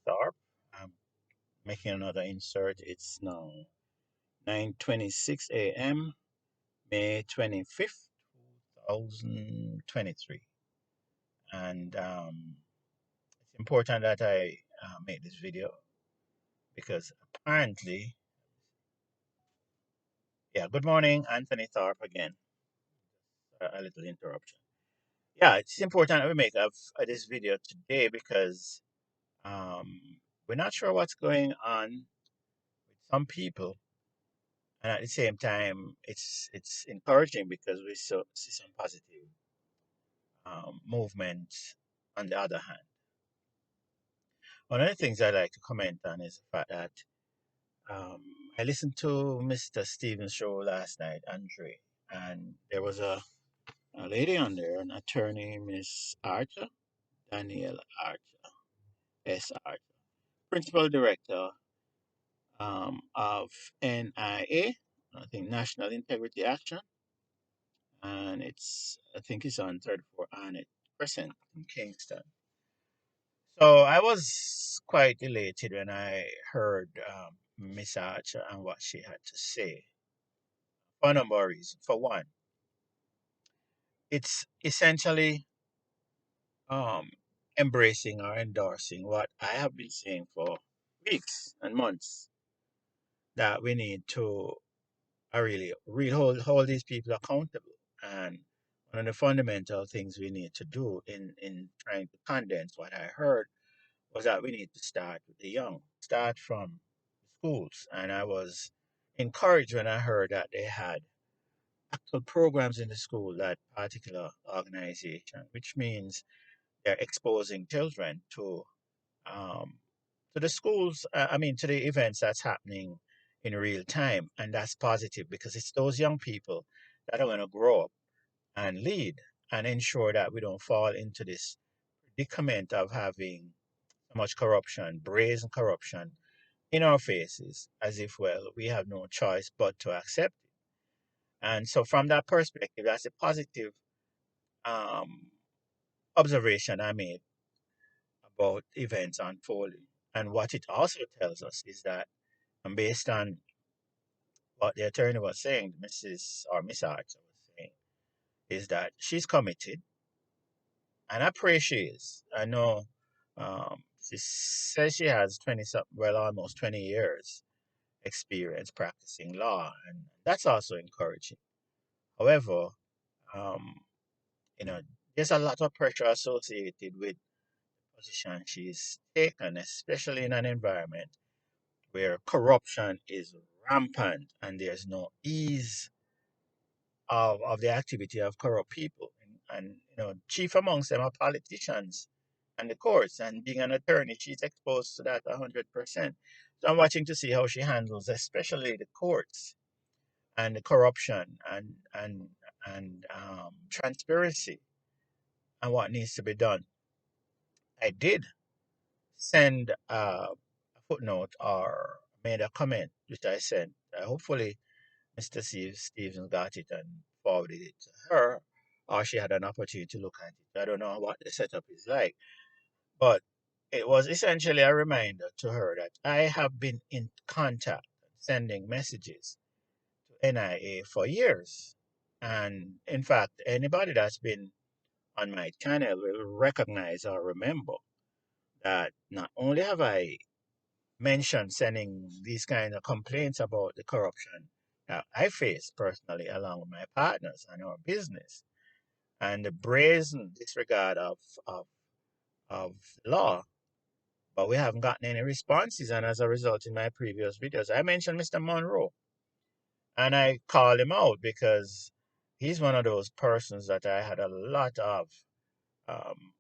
Thorpe. I'm making another insert. It's now 9:26 a.m., May 25th, 2023. And it's important that I make this video because apparently, yeah, good morning, Anthony Thorpe again. A little interruption. Yeah, it's important that we make this video today because um, we're not sure what's going on with some people, and at the same time, it's encouraging because see some positive movement. On the other hand, one of the things I like to comment on is the fact that um, I listened to Mr. Stevens' show last night, Andre, and there was a lady on there, an attorney, Miss Archer, Danielle Archer, S. Archer, principal director of NIA, I think National Integrity Action, and I think it's on 34 Arnett Crescent in Kingston. So I was quite elated when I heard Miss Archer and what she had to say for a number of reasons. For one, it's essentially um, embracing or endorsing what I have been saying for weeks and months, that we need to really hold these people accountable. And one of the fundamental things we need to do in trying to condense what I heard was that we need to start with the young, start from schools. And I was encouraged when I heard that they had actual programs in the school, that particular organization, which means they're exposing children um, to the schools, to the events that's happening in real time. And that's positive because it's those young people that are going to grow up and lead and ensure that we don't fall into this predicament of having so much corruption, brazen corruption in our faces, as if, well, we have no choice but to accept it. And so, from that perspective, that's a positive um, observation I made about events unfolding. And what it also tells us is that, and based on what the attorney was saying, Mrs. or Miss Archer was saying, is that she's committed, and I pray she is. I know she says she has 20 something, well, almost 20 years experience practicing law, and that's also encouraging. However, um, you know, there's a lot of pressure associated with the position she's taken, especially in an environment where corruption is rampant and there's no ease of the activity of corrupt people. And chief amongst them are politicians and the courts. And being an attorney, she's exposed to that 100%. So I'm watching to see how she handles, especially the courts and the corruption and transparency and what needs to be done. I did send a footnote or made a comment, which I sent. Hopefully, Mr. Stevens got it and forwarded it to her, or she had an opportunity to look at it. I don't know what the setup is like, but it was essentially a reminder to her that I have been in contact, sending messages to NIA for years. And in fact, anybody that's been on my channel will recognize or remember that not only have I mentioned sending these kind of complaints about the corruption that I face personally along with my partners and our business, and the brazen disregard of, of law, but we haven't gotten any responses. And as a result, in my previous videos, I mentioned Mr. Monroe, and I called him out because he's one of those persons that I had a lot of um,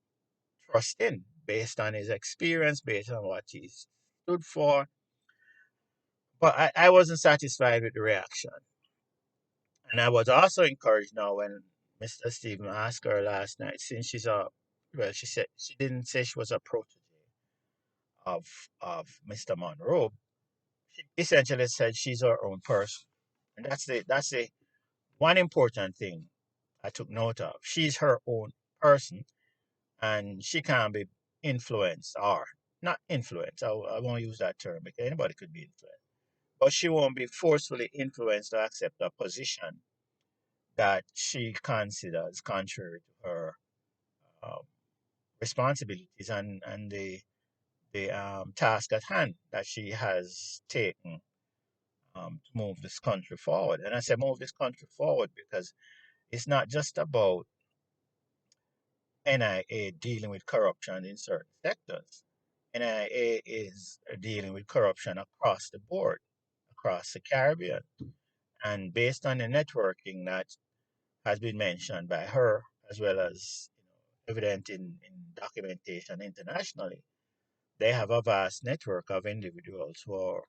trust in, based on his experience, based on what he stood for. But I wasn't satisfied with the reaction. And I was also encouraged now when Mr. Stephen asked her last night, since she said she didn't say she was a protege of Mr. Monroe. She essentially said she's her own person. And that's the one important thing I took note of. She's her own person and she can't be influenced or not influence. I won't use that term because anybody could be influenced, but she won't be forcefully influenced to accept a position that she considers contrary to her um, responsibilities and the task at hand that she has taken to move this country forward. And I say move this country forward because it's not just about NIA dealing with corruption in certain sectors. NIA is dealing with corruption across the board, across the Caribbean. And based on the networking that has been mentioned by her, as well as evident in documentation internationally, they have a vast network of individuals who are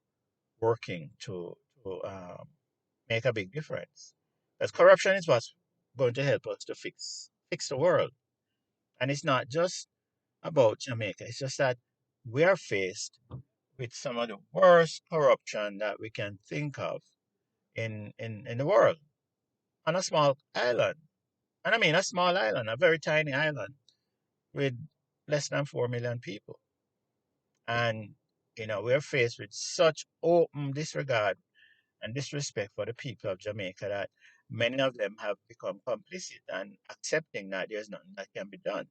working to make a big difference. Because corruption is what's going to help us to fix the world. And it's not just about Jamaica. It's just that we are faced with some of the worst corruption that we can think of in the world on a small island. And I mean a small island, a very tiny island with less than 4 million people. And, we're faced with such open disregard and disrespect for the people of Jamaica that many of them have become complicit and accepting that there's nothing that can be done.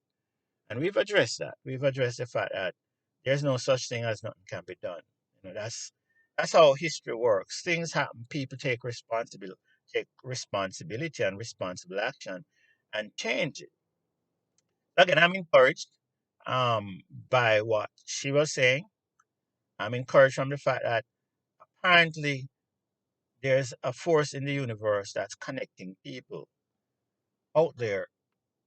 And we've addressed that. We've addressed the fact that there's no such thing as nothing can be done. That's how history works. Things happen, people take responsibility and responsible action and change it. Again, I'm encouraged by what she was saying. I'm encouraged from the fact that apparently there's a force in the universe that's connecting people out there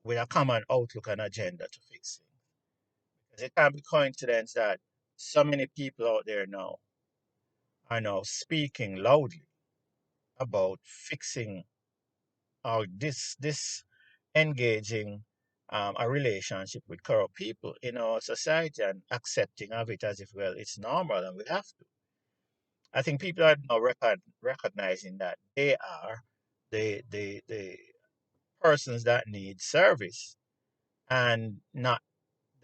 with a common outlook and agenda to fix things. Because it can't be coincidence that so many people out there now are now speaking loudly about fixing or this engaging a relationship with corrupt people in our society and accepting of it as if, well, it's normal and we have to. I think people are now recognizing that they are the persons that need service and not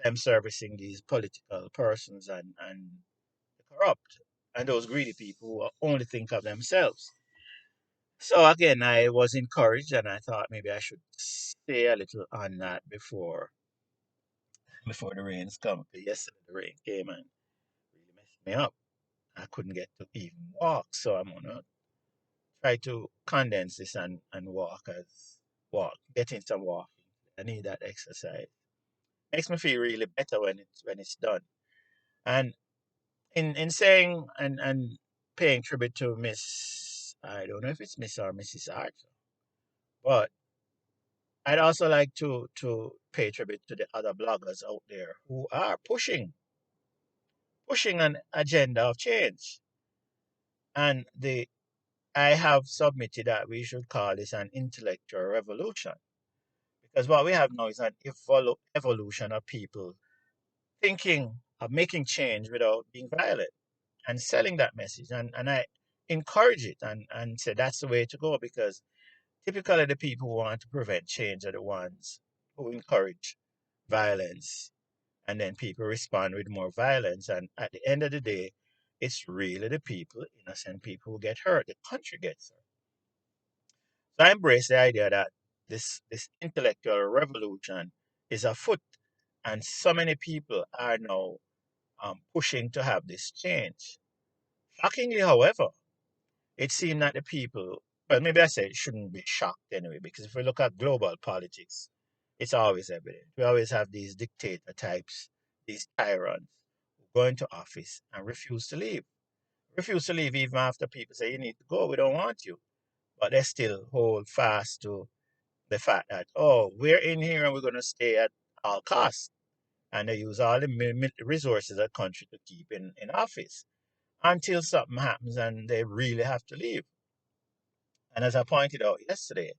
them servicing these political persons and the corrupt and those greedy people who only think of themselves. So again, I was encouraged and I thought maybe I should say a little on that before the rains come. Because yesterday the rain came and really messed me up. I couldn't get to even walk, so I'm gonna try to condense this and getting some walking. I need that exercise. Makes me feel really better when it's done. And in saying and paying tribute to Miss, I don't know if it's Miss or Mrs. Archer, but I'd also like to pay tribute to the other bloggers out there who are pushing an agenda of change. And the I have submitted that we should call this an intellectual revolution. Because what we have now is an evolution of people thinking of making change without being violent and selling that message. And I encourage it and say that's the way to go because typically the people who want to prevent change are the ones who encourage violence. And then people respond with more violence. And at the end of the day, it's really the people, innocent people, who get hurt. The country gets hurt. So I embrace the idea that this intellectual revolution is afoot, and so many people are now pushing to have this change. Shockingly, however, it seemed that the people, well, maybe I say it shouldn't be shocked anyway, because if we look at global politics, it's always evident. We always have these dictator types, these tyrants who go into office and refuse to leave. Refuse to leave even after people say, you need to go, we don't want you. But they still hold fast to the fact that, oh, we're in here and we're going to stay at all costs. And they use all the resources of the country to keep in office until something happens and they really have to leave. And as I pointed out yesterday,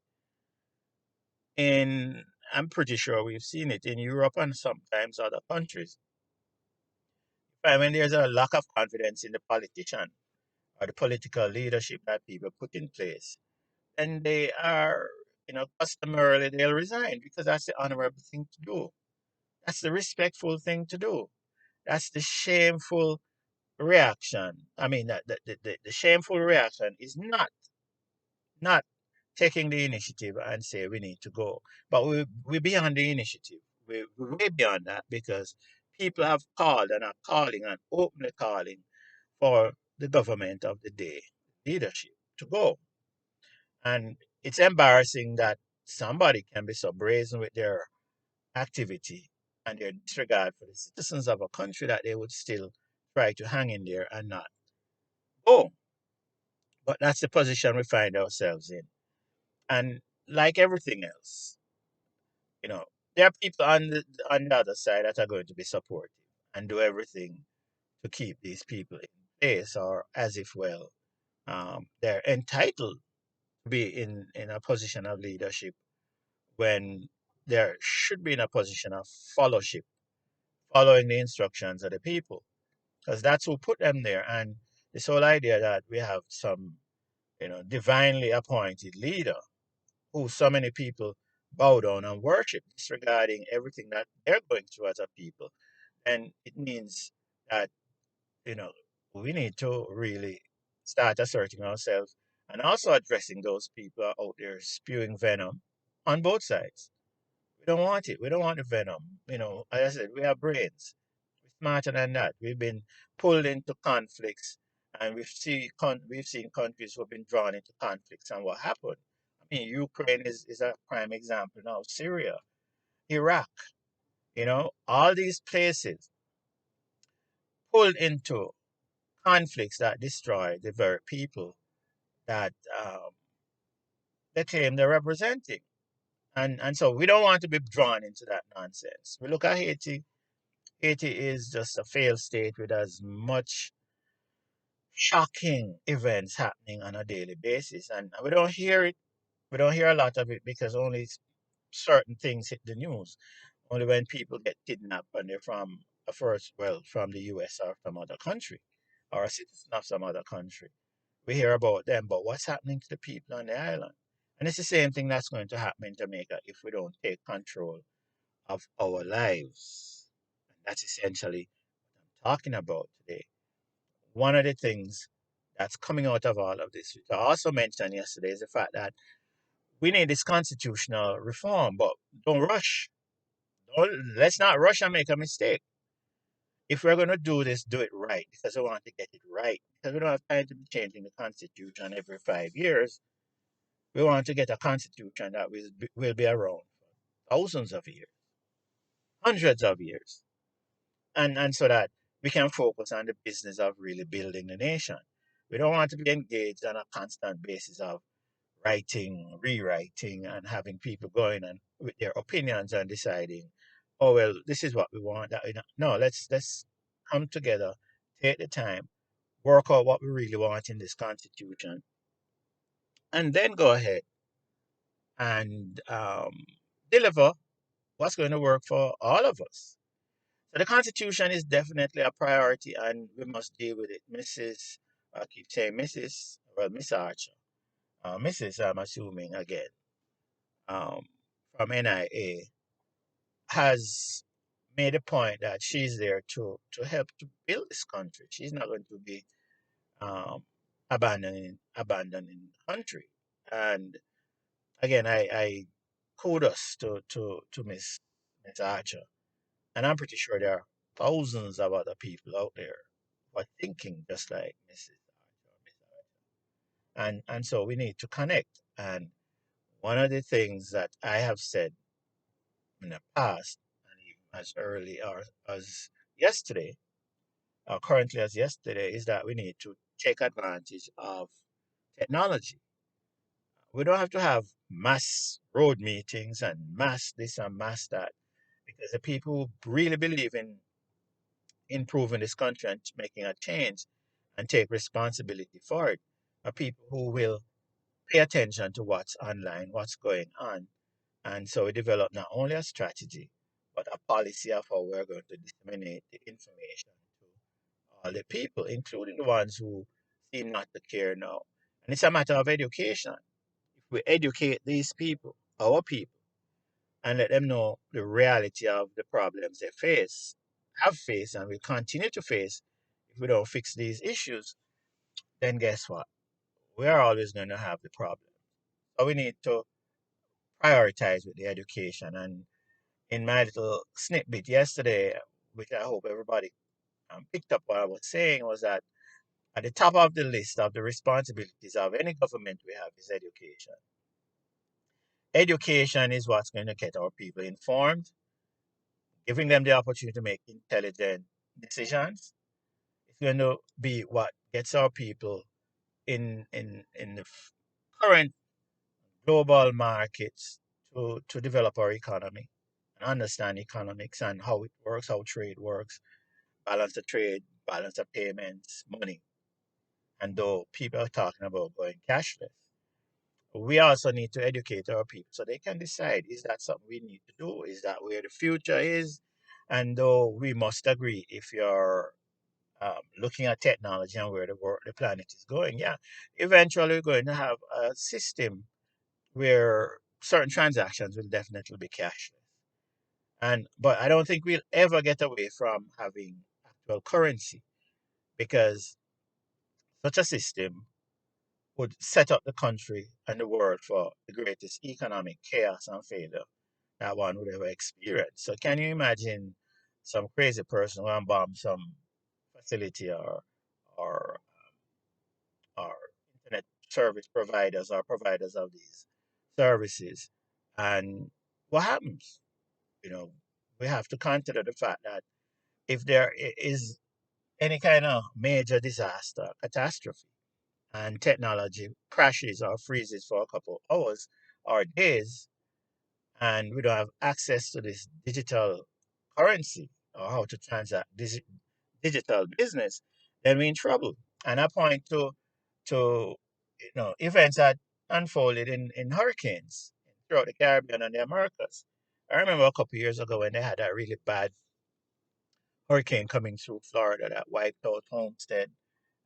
in I'm pretty sure we've seen it in Europe and sometimes other countries. When there's a lack of confidence in the politician or the political leadership that people put in place, and they are, customarily they'll resign because that's the honorable thing to do. That's the respectful thing to do. That's the shameful reaction. I mean, the shameful reaction is not taking the initiative and say we need to go. But we're beyond the initiative. We're way beyond that because people have called and are calling and openly calling for the government of the day, leadership, to go. And it's embarrassing that somebody can be so brazen with their activity and their disregard for the citizens of a country that they would still try to hang in there and not go. But that's the position we find ourselves in. And like everything else, you know, there are people on the other side that are going to be supportive and do everything to keep these people in place, or as if, well, they're entitled to be in a position of leadership when there should be in a position of fellowship, following the instructions of the people, because that's who put them there. And this whole idea that we have some, divinely appointed leader who so many people bow down and worship, disregarding everything that they're going through as a people. And it means that, you know, we need to really start asserting ourselves and also addressing those people out there spewing venom on both sides. We don't want it. We don't want the venom. As I said, we have brains. We're smarter than that. We've been pulled into conflicts, and we've seen countries who've been drawn into conflicts, and what happened. I mean, Ukraine is a prime example now. Syria, Iraq, all these places pulled into conflicts that destroy the very people that they claim they're representing. And so we don't want to be drawn into that nonsense. We look at Haiti. Haiti is just a failed state with as much shocking events happening on a daily basis. And we don't hear it. We don't hear a lot of it because only certain things hit the news. Only when people get kidnapped and they're from from the US or from other country or a citizen of some other country. We hear about them, but what's happening to the people on the island? And it's the same thing that's going to happen in Jamaica if we don't take control of our lives. And that's essentially what I'm talking about today. One of the things that's coming out of all of this, which I also mentioned yesterday, is the fact that we need this constitutional reform, but don't rush. Let's not rush and make a mistake. If we're going to do this, do it right because we want to get it right. Because we don't have time to be changing the constitution every 5 years. We want to get a constitution that will be around for thousands of years, hundreds of years, and so that we can focus on the business of really building the nation. We don't want to be engaged on a constant basis of writing, rewriting, and having people going and with their opinions and deciding, oh well, this is what we want. No, let's come together, take the time, work out what we really want in this constitution, and then go ahead and deliver what's going to work for all of us. So the Constitution is definitely a priority, and we must deal with it. I keep saying Miss Archer, Mrs. I'm assuming again, um, from NIA, has made a point that she's there to help to build this country. She's not going to be um, abandoning the country. And again, I kudos to Miss Archer. And I'm pretty sure there are thousands of other people out there who are thinking just like Mrs. Archer or Miss Archer. And so we need to connect. And one of the things that I have said in the past, and even as early or as yesterday, or currently as yesterday, is that we need to take advantage of technology. We don't have to have mass road meetings and mass this and mass that, because the people who really believe in improving this country and making a change and take responsibility for it are people who will pay attention to what's online, what's going on. And so we develop not only a strategy, but a policy of how we're going to disseminate the information to all the people, including the ones who seem not to care now. And it's a matter of education. If we educate these people, our people, and let them know the reality of the problems they face, have faced and will continue to face if we don't fix these issues, then guess what? We are always going to have the problem. So we need to prioritize with the education. And in my little snippet yesterday, which I hope everybody picked up what I was saying, was that at the top of the list of the responsibilities of any government we have is education. Education is what's going to get our people informed, giving them the opportunity to make intelligent decisions. It's going to be what gets our people in the current global markets to develop our economy and understand economics and how it works, how trade works, balance of trade, balance of payments, money. And though people are talking about going cashless, we also need to educate our people so they can decide, is that something we need to do? Is that where the future is? And though we must agree, if you're looking at technology and where the planet is going, yeah, eventually we're going to have a system where certain transactions will definitely be cashless. And but I don't think we'll ever get away from having actual currency, because such a system would set up the country and the world for the greatest economic chaos and failure that one would ever experience. So can you imagine some crazy person who bomb some facility, or or internet service providers or providers of these services, and what happens? You know, we have to consider the fact that if there is any kind of major disaster, catastrophe, and technology crashes or freezes for a couple hours or days, and we don't have access to this digital currency or how to transact this digital business, then we're in trouble. And I point to events that unfolded in hurricanes throughout the Caribbean and the Americas. I remember a couple of years ago when they had that really bad hurricane coming through Florida that wiped out Homestead.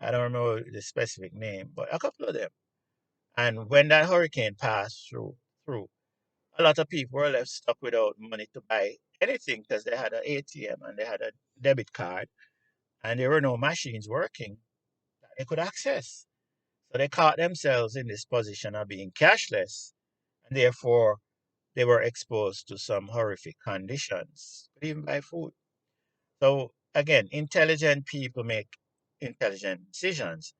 I don't remember the specific name, but a couple of them. And when that hurricane passed through, a lot of people were left stuck without money to buy anything because they had an ATM and they had a debit card, and there were no machines working that they could access. So they caught themselves in this position of being cashless, and therefore they were exposed to some horrific conditions, could even buy food. So again, intelligent people make intelligent decisions,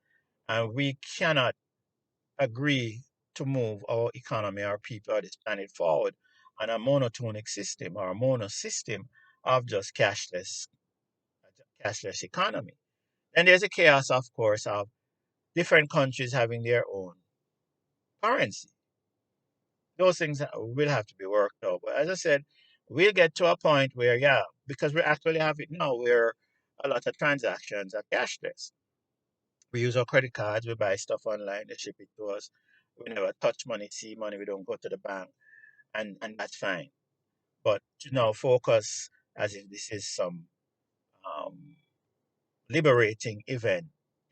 and we cannot agree to move our economy, our people, or this planet forward on a monotonic system or a mono system of just cashless economy. Then there's a chaos, of course, of different countries having their own currency. Those things will have to be worked out. But as I said, we'll get to a point where, yeah, because we actually have it now, where a lot of transactions are cashless. We use our credit cards, we buy stuff online, they ship it to us. We never touch money, see money, we don't go to the bank, and that's fine. But to now focus as if this is some um, liberating event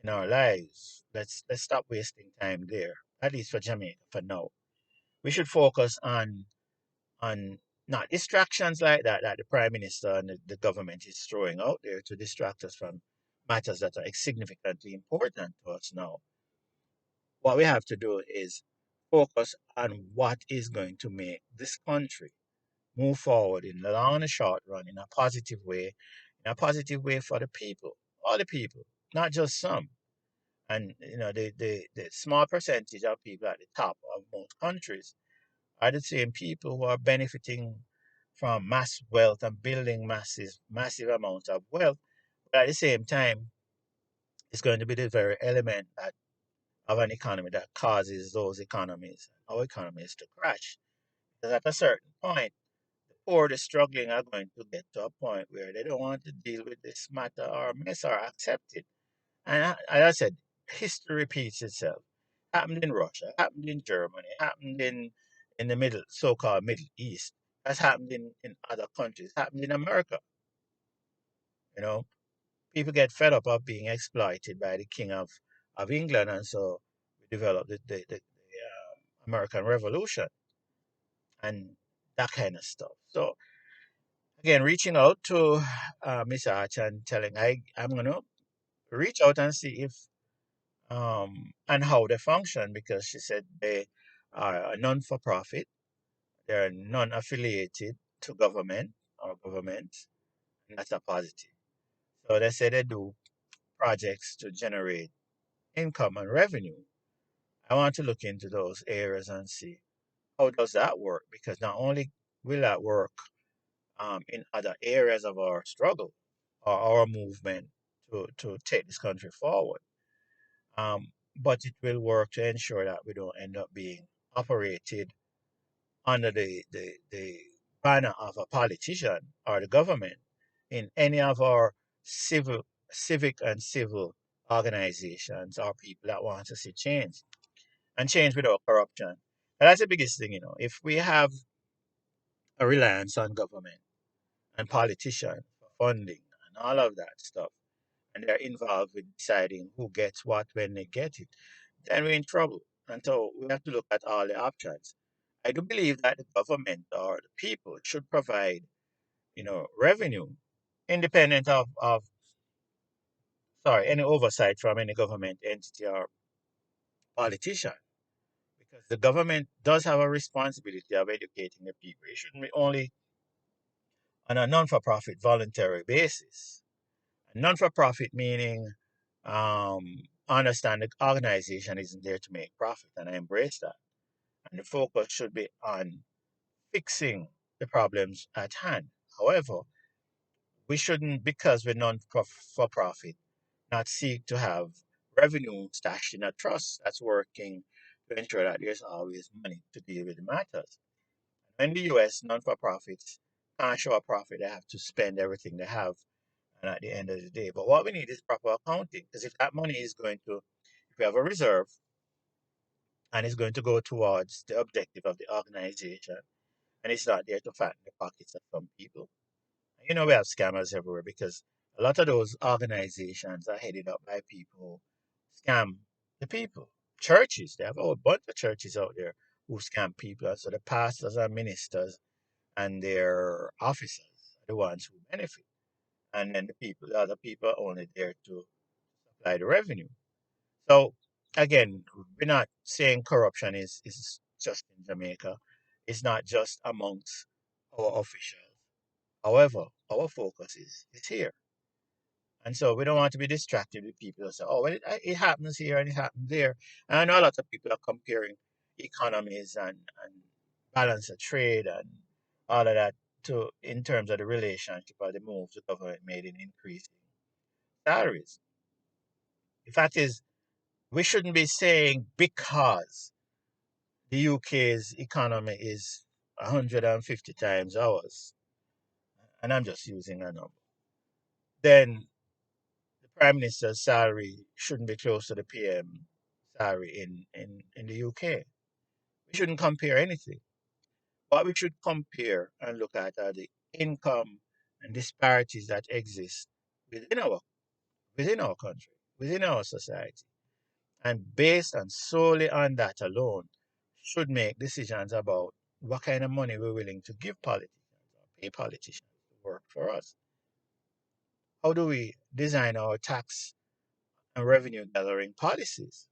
in our lives, let's stop wasting time there. At least for Jamaica, for now, we should focus on not distractions like that the prime minister and the government is throwing out there to distract us from matters that are significantly important to us now. What we have to do is focus on what is going to make this country move forward in the long and short run in a positive way for the people, all the people, not just some. And the small percentage of people at the top of most countries are the same people who are benefiting from mass wealth and building massive amounts of wealth. But at the same time, it's going to be the very element of an economy that causes our economies to crash. Because at a certain point, the poor, the struggling are going to get to a point where they don't want to deal with this matter or mess or accept it. And as I said, history repeats itself. Happened in Russia, happened in Germany, happened in the so-called Middle East. Has happened in other countries, happened in America. You know, people get fed up of being exploited by the King of England, and so we developed the American Revolution and that kind of stuff. So Again, reaching out to Miss Arch and telling I'm gonna reach out and see if and how they function, because she said they are a non-for-profit, they're non-affiliated to government or government, and that's a positive. So they say they do projects to generate income and revenue. I want to look into those areas and see how does that work, because not only will that work in other areas of our struggle or our movement to take this country forward, but it will work to ensure that we don't end up being operated under the banner of a politician or the government in any of our civic and civil organizations or people that want to see change and change without corruption. And that's the biggest thing, If we have a reliance on government and politicians for funding and all of that stuff, and they're involved with deciding who gets what when they get it, then we're in trouble. And so we have to look at all the options. I do believe that the government or the people should provide, revenue independent of sorry, any oversight from any government entity or politician. Because the government does have a responsibility of educating the people. It shouldn't be only on a non-for-profit voluntary basis. Non-for-profit meaning, understand the organization isn't there to make profit, and I embrace that. And the focus should be on fixing the problems at hand. However, we shouldn't, because we're non-for-profit, not seek to have revenue stashed in a trust that's working to ensure that there's always money to deal with the matters. In the US, non-for-profits can't show a profit; they have to spend everything they have, and at the end of the day. But what we need is proper accounting, because if that money is going to, if we have a reserve and it's going to go towards the objective of the organization, and it's not there to fatten the pockets of some people. We have scammers everywhere, because a lot of those organizations are headed up by people who scam the people. Churches, they have a whole bunch of churches out there who scam people. So the pastors and ministers and their officers are the ones who benefit. And then the other people are only there to supply the revenue. So again, we're not saying corruption is just in Jamaica. It's not just amongst our officials. However, our focus is here. And so we don't want to be distracted with people who say, oh, well, it happens here and it happens there. And I know a lot of people are comparing economies and balance of trade and all of that to in terms of the relationship or the moves the government made in increasing salaries. The fact is, we shouldn't be saying because the UK's economy is 150 times ours, and I'm just using a number, then the Prime Minister's salary shouldn't be close to the PM salary in the UK. We shouldn't compare anything. What we should compare and look at are the income and disparities that exist within our within our country, within our society. And based on solely on that alone, should make decisions about what kind of money we're willing to give politicians or pay politicians to work for us. How do we design our tax and revenue gathering policies?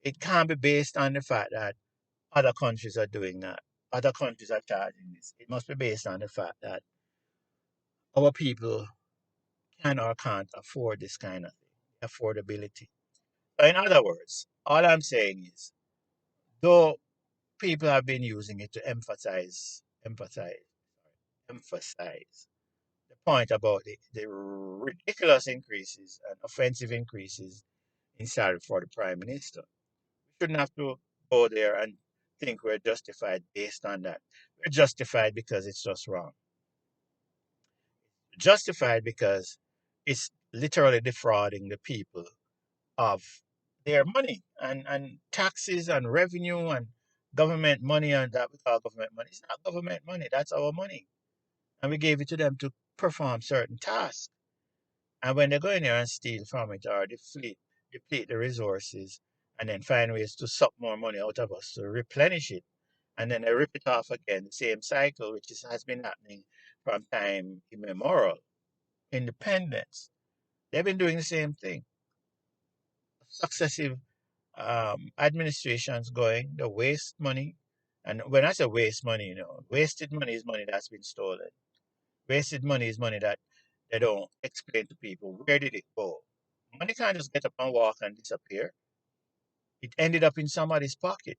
It can't be based on the fact that other countries are doing that. Other countries are charging this. It must be based on the fact that our people can or can't afford this kind of thing, affordability. So in other words, all I'm saying is, though people have been using it to emphasize the point about the ridiculous increases and offensive increases in salary for the prime minister. We shouldn't have to go there and think we're justified based on that. We're justified because it's just wrong. Justified because it's literally defrauding the people of their money and taxes and revenue and government money, and that we call government money. It's not government money, that's our money. And we gave it to them to perform certain tasks. And when they go in there and steal from it or deplete the resources, and then find ways to suck more money out of us to replenish it, and then they rip it off again, the same cycle, which has been happening from time immemorial. Independence. They've been doing the same thing. Successive administrations going, they waste money. And when I say waste money, wasted money is money that's been stolen. Wasted money is money that they don't explain to people. Where did it go? Money can't just get up and walk and disappear. It ended up in somebody's pocket.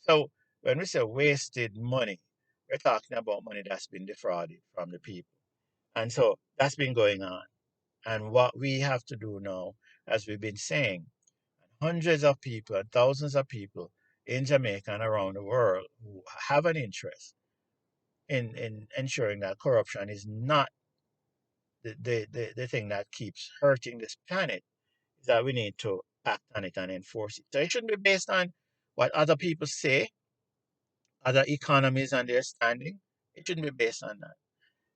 So when we say wasted money, we're talking about money that's been defrauded from the people. And so that's been going on. And what we have to do now, as we've been saying, hundreds of people and thousands of people in Jamaica and around the world who have an interest in ensuring that corruption is not the thing that keeps hurting this planet, is that we need to act on it and enforce it. So it shouldn't be based on what other people say, other economies and their standing. It shouldn't be based on that.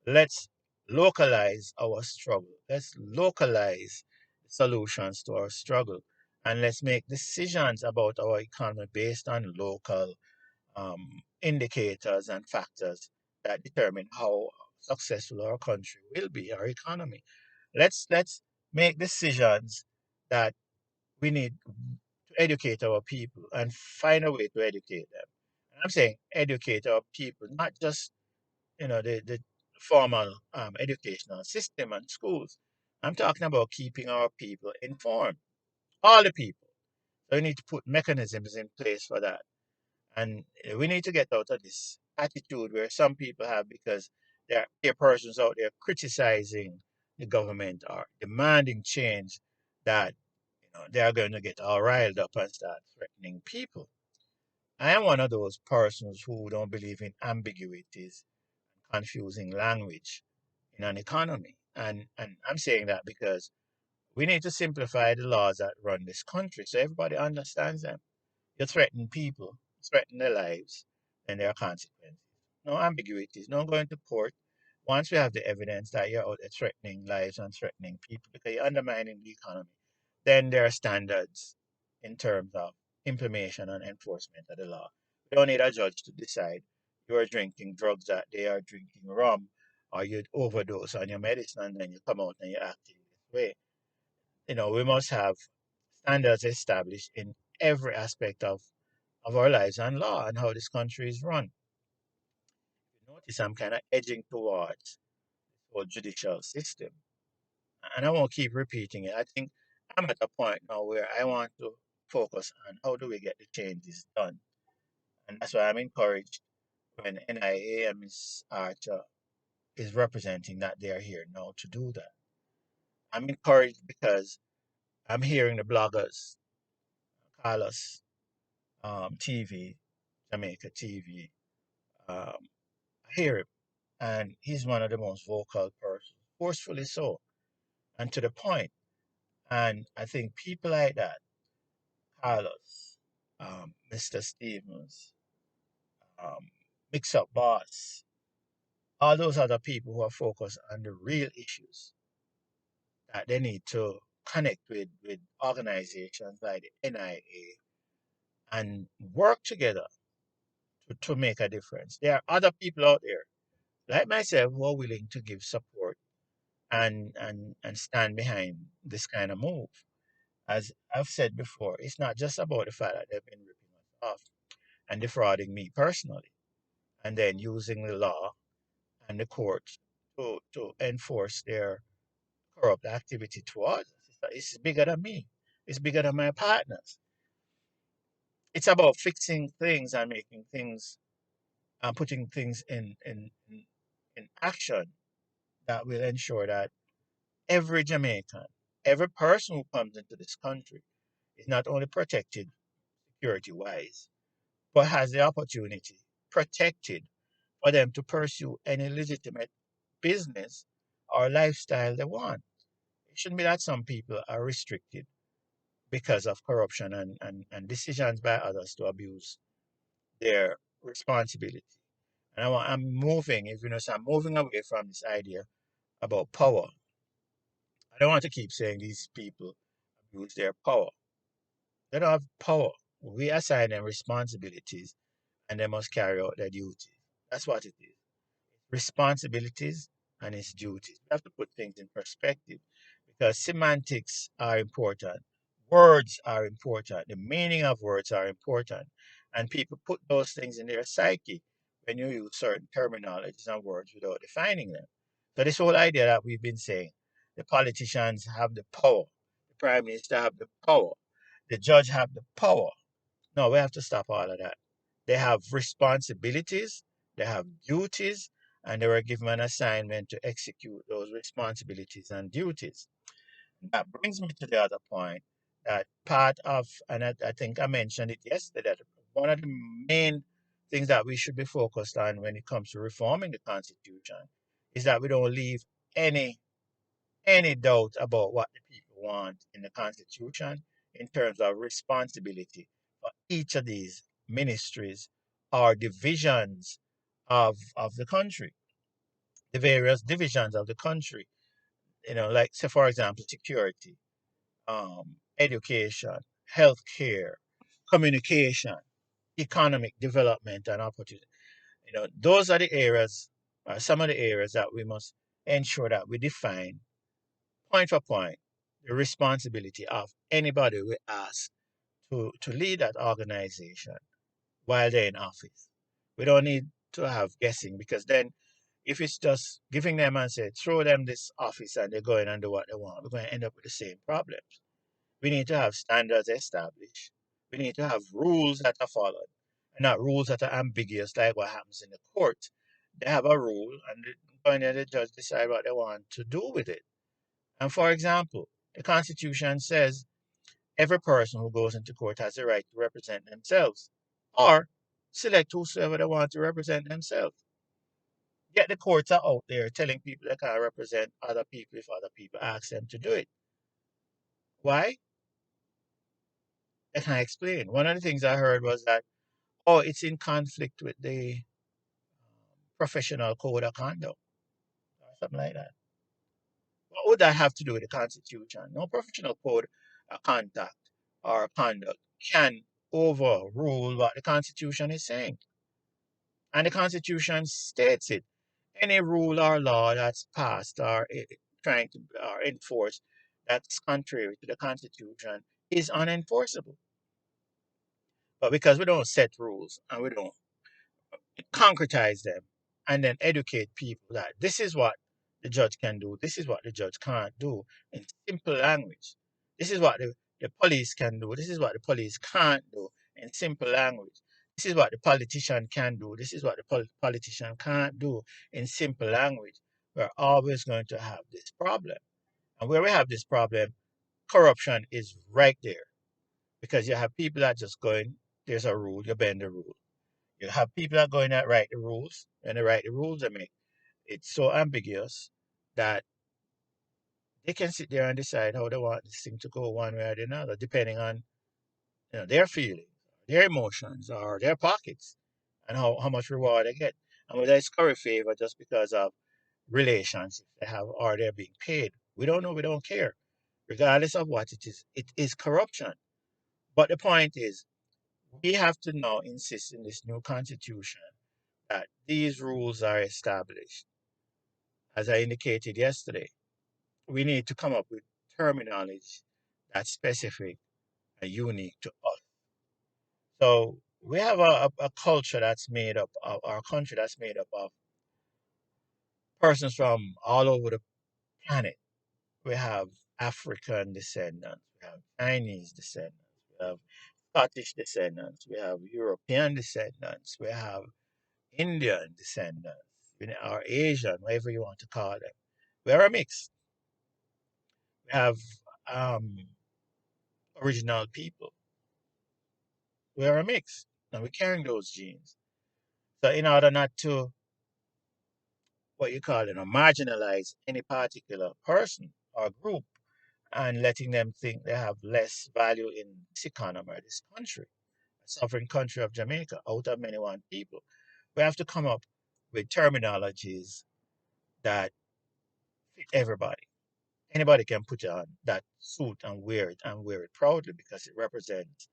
Let's localize our struggle. Let's localize solutions to our struggle. And let's make decisions about our economy based on local indicators and factors that determine how successful our country will be, our economy. Let's make decisions that we need to educate our people and find a way to educate them. And I'm saying educate our people, not just the formal educational system and schools. I'm talking about keeping our people informed, all the people. So we need to put mechanisms in place for that. And we need to get out of this attitude where some people have, because there are persons out there criticizing the government or demanding change, that they are going to get all riled up and start threatening people. I am one of those persons who don't believe in ambiguities, confusing language in an economy. And I'm saying that because we need to simplify the laws that run this country so everybody understands them. You threaten people, threaten their lives, and there are consequences. No ambiguities, no going to court. Once we have the evidence that you're out there threatening lives and threatening people because you're undermining the economy, then there are standards in terms of implementation and enforcement of the law. We don't need a judge to decide you're drinking drugs that they are drinking rum, or you'd overdose on your medicine and then you come out and you're acting this way. We must have standards established in every aspect of our lives and law and how this country is run. You notice I'm kind of edging towards our judicial system. And I won't keep repeating it. I think I'm at a point now where I want to focus on how do we get the changes done. And that's why I'm encouraged when NIA and Ms. Archer is representing that they are here now to do that. I'm encouraged because I'm hearing the bloggers, Carlos TV, Jamaica TV. I hear him, and he's one of the most vocal persons, forcefully so, and to the point. And I think people like that, Carlos, Mr. Stevens, um, Mix Up Boss, all those other people who are focused on the real issues, that they need to connect with organizations like the NIA and work together to make a difference. There are other people out there like myself who are willing to give support and stand behind this kind of move. As I've said before, it's not just about the fact that they've been ripping us off and defrauding me personally, and then using the law and the courts to enforce their corrupt activity towards us. It's bigger than me. It's bigger than my partners. It's about fixing things and making things and putting things in action that will ensure that every Jamaican, every person who comes into this country is not only protected security wise, but has the opportunity protected for them to pursue any legitimate business or lifestyle they want. It shouldn't be that some people are restricted because of corruption and decisions by others to abuse their responsibility. And I'm moving, if you know, so I'm moving away from this idea about power. I don't want to keep saying these people abuse their power. They don't have power. We assign them responsibilities and they must carry out their duties. That's what it is. responsibilities, and its duties. We have to put things in perspective because semantics are important. Words are important. The meaning of words are important. And people put those things in their psyche when you use certain terminologies and words without defining them. So this whole idea that we've been saying, the politicians have the power, the prime minister have the power, the judge have the power. No, we have to stop all of that. They have responsibilities, they have duties, and they were given an assignment to execute those responsibilities and duties. That brings me to the other point that part of, and I think I mentioned it yesterday, that one of the main things that we should be focused on when it comes to reforming the Constitution is that we don't leave any any doubt about what the people want in the Constitution in terms of responsibility for each of these ministries or divisions of the country, the various divisions of the country. Like say for example, security, education, healthcare, communication, economic development, and opportunity. Those are the areas, some of the areas that we must ensure that we define point for point the responsibility of anybody we ask to lead that organization while they're in office. We don't need to have guessing because then if it's just giving them and say throw them this office and they go in and do what they want, we're going to end up with the same problems. We need to have standards established. We need to have rules that are followed and not rules that are ambiguous like what happens in the court. They have a rule and the judge decide what they want to do with it. And for example, the Constitution says every person who goes into court has the right to represent themselves or select whosoever they want to represent themselves. Yet the courts are out there telling people they can't represent other people if other people ask them to do it. Why? I can't explain. One of the things I heard was that, oh, it's in conflict with the professional code of conduct or something like that. What would that have to do with the Constitution? No professional code of conduct or conduct can overrule what the Constitution is saying. And the Constitution states it. Any rule or law that's passed or trying to or enforced that's contrary to the Constitution is unenforceable. But because we don't set rules and we don't concretize them and then educate people that this is what the judge can do, this is what the judge can't do in simple language. This is what the police can do, this is what the police can't do in simple language. This is what the politician can do, this is what the politician can't do in simple language. We're always going to have this problem. And where we have this problem, corruption is right there because you have people that just going, there's a rule, you bend the rule. You have people that go in that write the rules, and they write the rules they make it's so ambiguous that they can sit there and decide how they want this thing to go one way or the other, depending on their feelings, their emotions, or their pockets, and how much reward they get. And whether it's curry favor just because of relationships they have or they're being paid. We don't know, we don't care. Regardless of what it is corruption. But the point is, we have to now insist in this new constitution that these rules are established. As I indicated yesterday, we need to come up with terminology that's specific and unique to us. So we have a culture that's made up of our country that's made up of persons from all over the planet. We have African descendants, we have Chinese descendants, we have Scottish descendants, we have European descendants, we have Indian descendants, or Asian, whatever you want to call them. We're a mix. We have um, original people. We're a mix, and we're carrying those genes. So, in order not to, what you call it, marginalize any particular person or group and letting them think they have less value in this economy or this country, a sovereign country of Jamaica, out of many one people, we have to come up with terminologies that fit everybody. Anybody can put on that suit and wear it proudly because it represents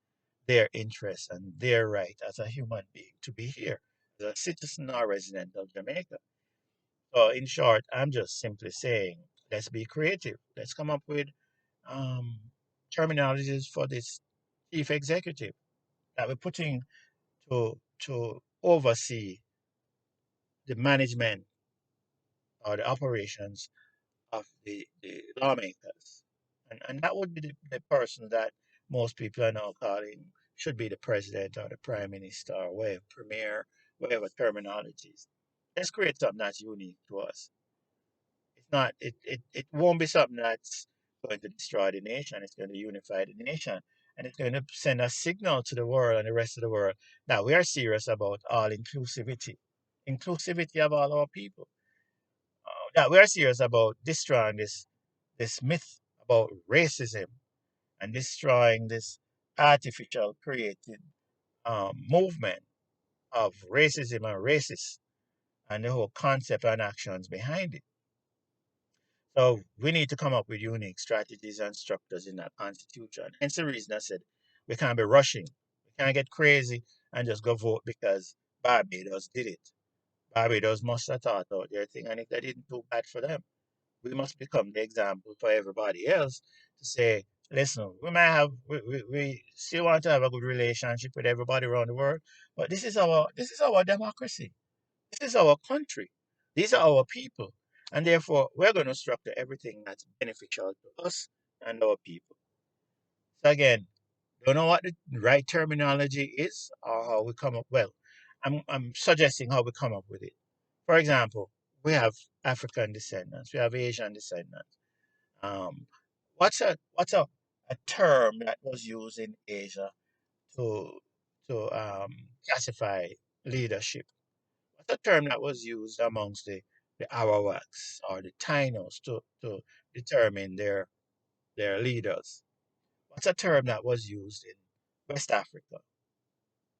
their interests and their right as a human being to be here, as a citizen or resident of Jamaica. So, in short, I'm just simply saying, let's be creative. Let's come up with um, terminologies for this chief executive that we're putting to oversee the management or the operations of the lawmakers. And that would be the person that most people are now calling should be the president or the prime minister or whatever, premier, whatever terminologies. Let's create something that's unique to us. It's not, it won't be something that's going to destroy the nation. It's going to unify the nation. And it's going to send a signal to the world and the rest of the world that we are serious about all inclusivity, inclusivity of all our people. That we are serious about destroying this myth about racism and destroying this artificial created movement of racism and racists and the whole concept and actions behind it. So we need to come up with unique strategies and structures in that constitution. Hence the reason I said we can't be rushing. We can't get crazy and just go vote because Barbados did it. Barbados must have thought out their thing, and if they didn't do bad for them, we must become the example for everybody else to say, listen, we still want to have a good relationship with everybody around the world, but this is our democracy. This is our country. These are our people. And therefore we're going to structure everything that's beneficial to us and our people. So again, don't know what the right terminology is or how we come up. Well, I'm suggesting how we come up with it. For example, we have African descendants, we have Asian descendants. Um, what's a term that was used in Asia to classify leadership? What's a term that was used amongst the Arawaks or the Tainos to determine their leaders? What's a term that was used in West Africa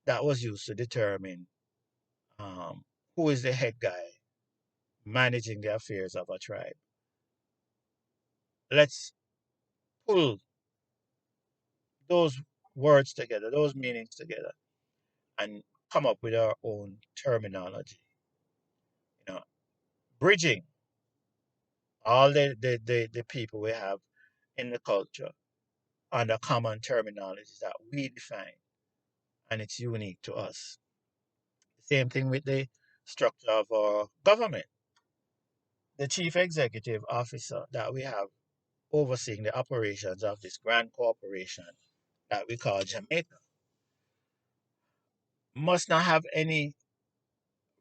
that was used to determine um, who is the head guy managing the affairs of a tribe? Let's pull those words together, those meanings together, and come up with our own terminology. You know, bridging all the people we have in the culture under common terminologies that we define, and it's unique to us. Same thing with the structure of our government. The chief executive officer that we have overseeing the operations of this grand corporation that we call Jamaica must not have any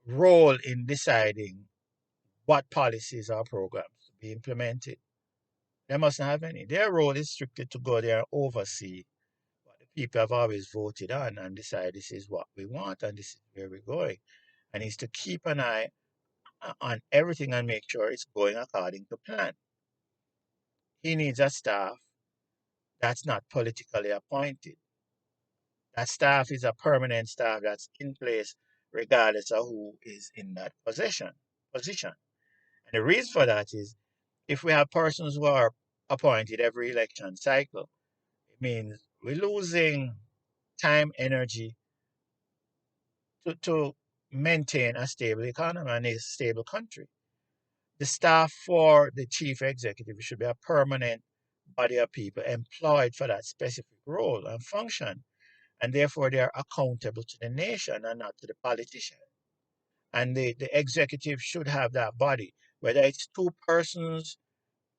role in deciding what policies or programs to be implemented. They must not have any. Their role is strictly to go there and oversee what the people have always voted on and decide this is what we want and this is where we're going. And is to keep an eye on everything and make sure it's going according to plan. He needs a staff that's not politically appointed. That staff is a permanent staff that's in place regardless of who is in that position. And the reason for that is if we have persons who are appointed every election cycle, it means we're losing time, energy to maintain a stable economy and a stable country. The staff for the chief executive should be a permanent body of people employed for that specific role and function. And therefore, they are accountable to the nation and not to the politician. And the executive should have that body, whether it's two persons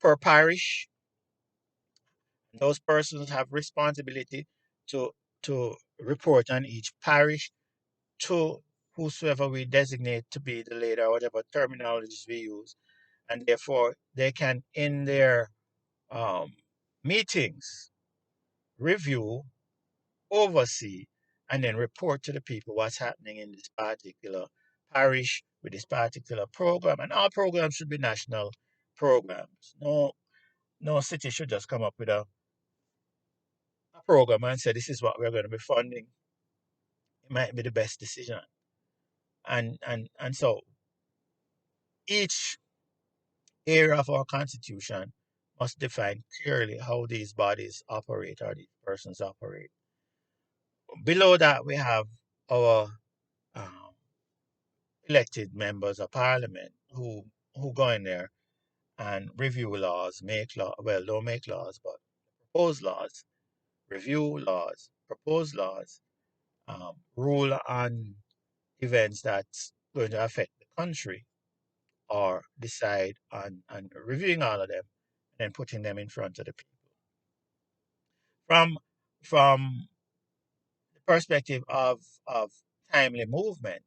per parish. Those persons have responsibility to report on each parish to whosoever we designate to be the leader, whatever terminologies we use, and therefore they can, in their um, meetings, review, oversee, and then report to the people what's happening in this particular parish with this particular program. And all programs should be national programs. No city should just come up with a program and say this is what we're going to be funding. It might be the best decision. And so each area of our constitution must define clearly how these bodies operate or these persons operate. Below that, we have our um, elected members of parliament who who go in there and review laws, make law, well, don't make laws, but propose laws, review laws, propose laws, rule on events that's going to affect the country, or decide on reviewing all of them and then putting them in front of the people. From from the perspective of timely movement,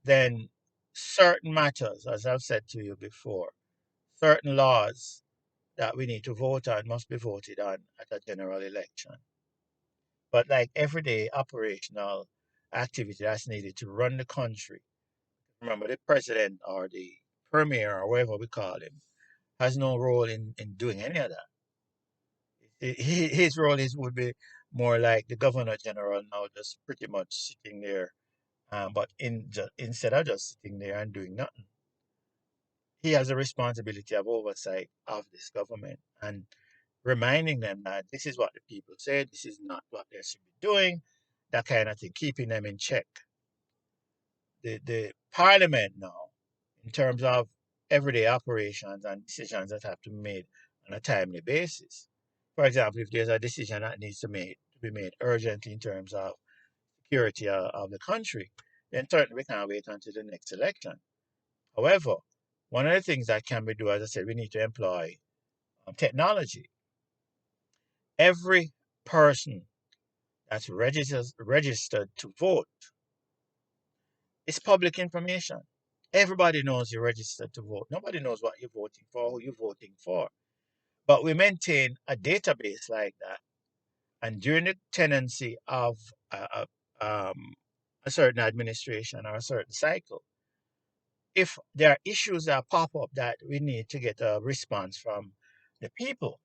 then certain matters, as I've said to you before, certain laws that we need to vote on must be voted on at a general election. But like everyday operational activity that's needed to run the country, remember the president or the premier or whatever we call him has no role in doing any of that. His role is would be more like the governor general now, just pretty much sitting there, but instead of just sitting there and doing nothing, he has a responsibility of oversight of this government and reminding them that this is what the people said, this is not what they should be doing, that kind of thing, keeping them in check. The parliament now, in terms of everyday operations and decisions that have to be made on a timely basis. For example, if there's a decision that needs to be made urgently in terms of security of the country, then certainly we can't wait until the next election. However, one of the things that can be done, as I said, we need to employ technology. Every person that's registered to vote is public information. Everybody knows you're registered to vote. Nobody knows what you're voting for, who you're voting for. But we maintain a database like that. And during the tenancy of a, a certain administration or a certain cycle, if there are issues that pop up that we need to get a response from the people,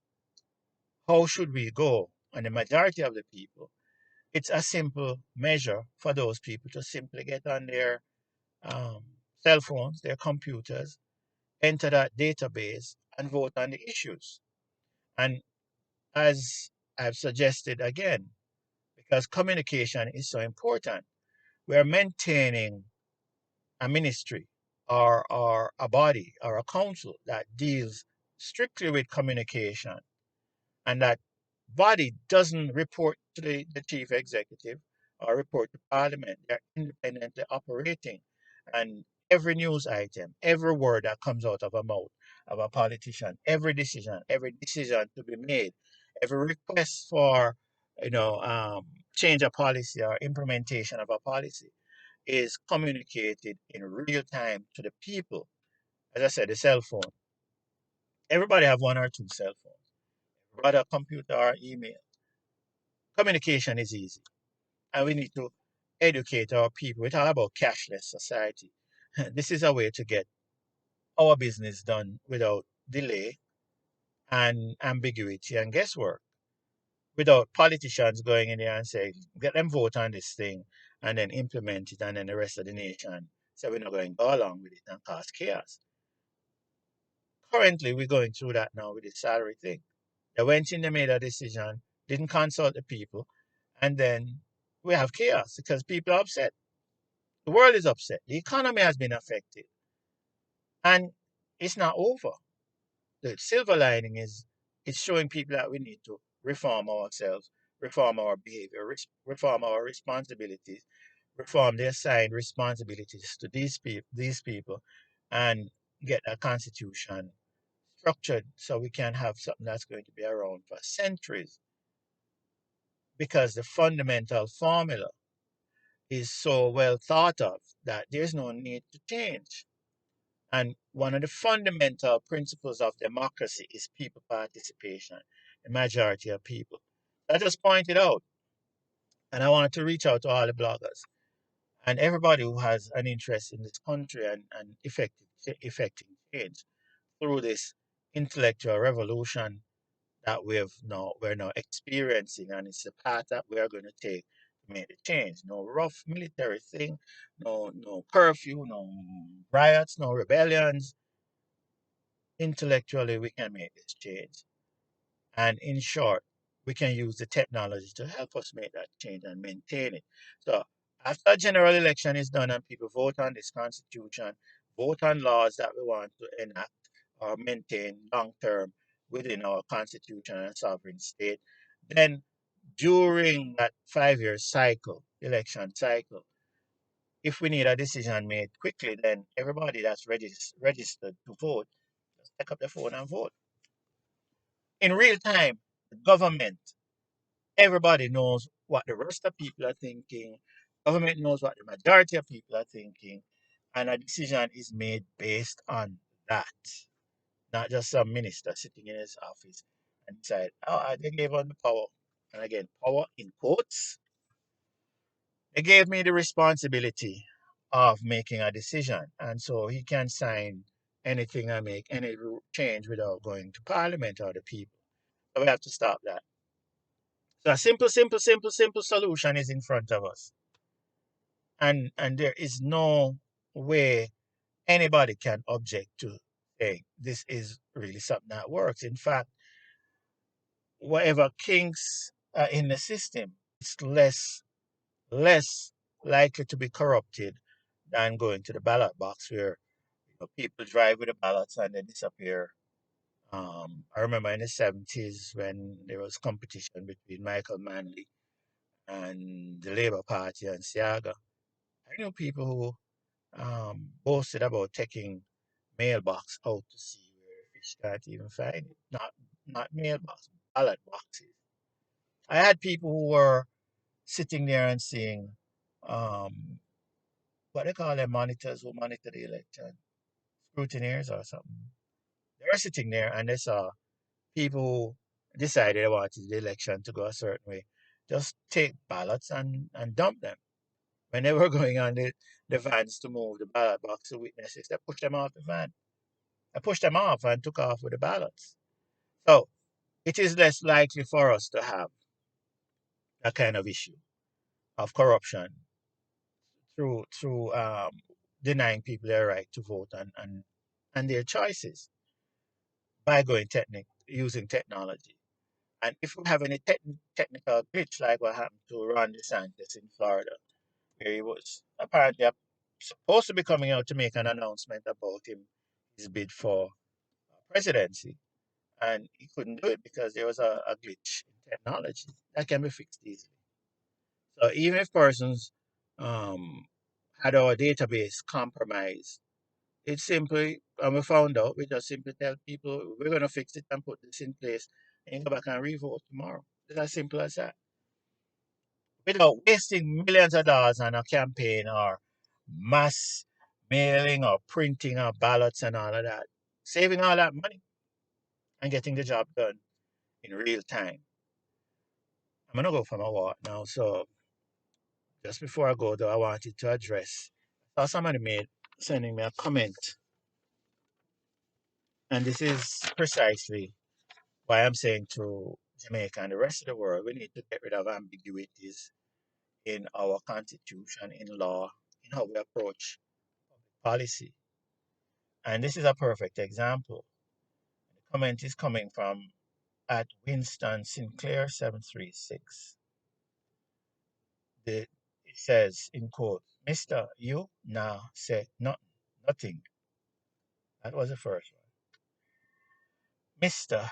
how should we go? And the majority of the people, it's a simple measure for those people to simply get on their um, cell phones, their computers, enter that database, and vote on the issues. And as I've suggested again, because communication is so important, we are maintaining a ministry or a body or a council that deals strictly with communication, and that body doesn't report to the chief executive or report to parliament. They're independently operating. And every news item, every word that comes out of a mouth of a politician, every decision to be made, every request for, you know, change of policy or implementation of a policy is communicated in real time to the people. As I said, the cell phone. Everybody have one or two cell phones, rather computer or email. Communication is easy, and we need to educate our people. It's all about cashless society. This is a way to get our business done without delay and ambiguity and guesswork, without politicians going in there and saying, get them vote on this thing and then implement it, and then the rest of the nation say we're not going to go along with it and cause chaos. Currently, we're going through that now with the salary thing. They went in, they made a decision, didn't consult the people, and then we have chaos because people are upset. The world is upset. The economy has been affected. And it's not over. The silver lining is it's showing people that we need to reform ourselves, reform our behavior, reform our responsibilities, reform the assigned responsibilities to these people, and get a constitution structured so we can have something that's going to be around for centuries. Because the fundamental formula is so well thought of that there's no need to change. And one of the fundamental principles of democracy is people participation, the majority of people. I just pointed out, and I wanted to reach out to all the bloggers and everybody who has an interest in this country and effecting change through this intellectual revolution that we're now experiencing, and it's the path that we are going to take to make the change. No rough military thing, no curfew, no riots, no rebellions. Intellectually, we can make this change, and in short, we can use the technology to help us make that change and maintain it. So after a general election is done and people vote on this constitution, vote on laws that we want to enact or maintain long term within our constitution and sovereign state, then during that 5 year cycle, election cycle, if we need a decision made quickly, then everybody that's registered to vote, just pick up the phone and vote. In real time, the government, everybody knows what the rest of people are thinking. Government knows what the majority of people are thinking, and a decision is made based on that. Not just some minister sitting in his office and decide, oh, they gave us the power. And again, power in quotes. They gave me the responsibility of making a decision. And so he can sign anything I make, any change without going to parliament or the people. So we have to stop that. So a simple solution is in front of us. And there is no way anybody can object to saying this is really something that works. In fact, whatever kinks are in the system, it's less likely to be corrupted than going to the ballot box where people drive with the ballots and they disappear. I remember in the 70s when there was competition between Michael Manley and the Labour Party and Siaga. I knew people who boasted about taking mailbox out to see where the fish can't even find it. Not mailbox, ballot boxes. I had people who were sitting there and saying, um, what they call them monitors who monitor the election, scrutineers or something. They were sitting there and they saw people who decided they wanted the election to go a certain way, just take ballots and dump them. When they were going on the vans to move the ballot box to witnesses, they pushed them off the van. They pushed them off and took off with the ballots. So it is less likely for us to have that kind of issue of corruption through denying people their right to vote and their choices by using technology. And if we have any technical glitch like what happened to Ron DeSantis in Florida, where he was apparently supposed to be coming out to make an announcement about his bid for presidency, and he couldn't do it because there was a glitch in technology that can be fixed easily. So even if persons um, had our database compromised, it's simply, and we found out, we just simply tell people we're going to fix it and put this in place and go back and revote tomorrow. It's as simple as that. Without wasting millions of dollars on a campaign or mass mailing or printing of ballots and all of that. Saving all that money and getting the job done in real time. I'm going to go for my walk now. So just before I go, though, I wanted to address. I saw somebody sending me a comment, and this is precisely why I'm saying to Jamaica and the rest of the world, we need to get rid of ambiguities in our constitution, in law, in how we approach policy. And this is a perfect example. The comment is coming from at Winston Sinclair 736. It says in quote, Mr. You now say nothing. That was the first one. Mr.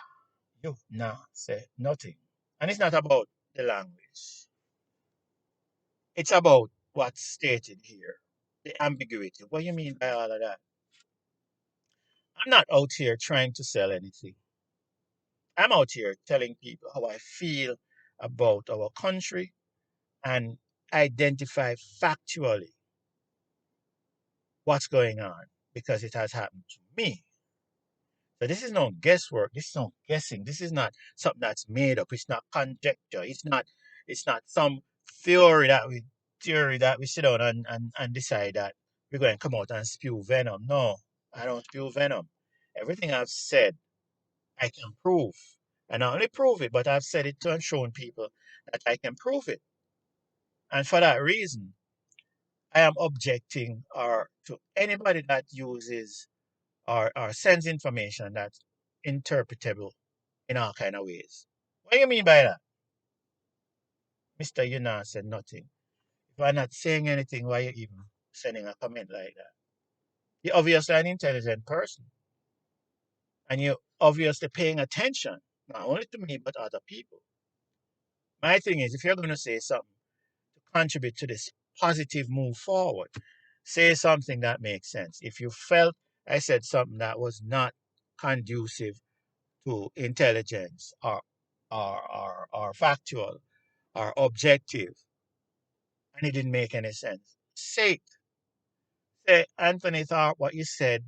You now say nothing. And it's not about the language. It's about what's stated here. The ambiguity. What do you mean by all of that? I'm not out here trying to sell anything. I'm out here telling people how I feel about our country and identify factually what's going on because it has happened to me. So this is no guesswork. This is no guessing. This is not something that's made up. It's not conjecture. It's not some theory that we sit down and decide that we're going to come out and spew venom. No, I don't spew venom. Everything I've said, I can prove. And not only prove it, but I've said it to and shown people that I can prove it. And for that reason, I am objecting or to anybody that uses or sends information that's interpretable in all kind of ways. What do you mean by that? Mr. Yuna said nothing. If I'm not saying anything, why are you even sending a comment like that? You're obviously an intelligent person, and you're obviously paying attention, not only to me, but other people. My thing is, if you're going to say something to contribute to this positive move forward, say something that makes sense. If you felt I said something that was not conducive to intelligence or factual or objective, and it didn't make any sense, say, Anthony thought what you said,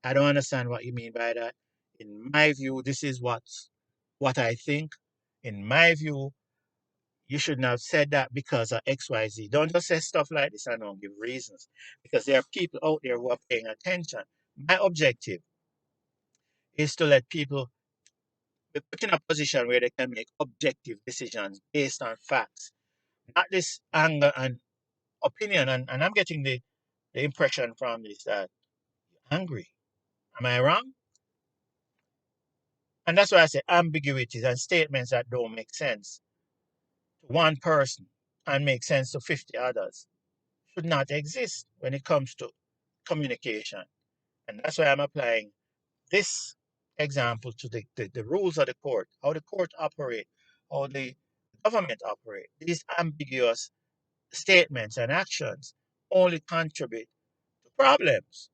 I don't understand what you mean by that. In my view, this is what I think. In my view, you shouldn't have said that because of XYZ. Don't just say stuff like this and don't give reasons. Because there are people out there who are paying attention. My objective is to let people be put in a position where they can make objective decisions based on facts, not this anger and opinion. And I'm getting the impression from this that you're angry. Am I wrong? And that's why I say ambiguities and statements that don't make sense to one person and make sense to 50 others should not exist when it comes to communication. And that's why I'm applying this example to the rules of the court, how the court operate, how the government operate. These ambiguous statements and actions only contribute to problems.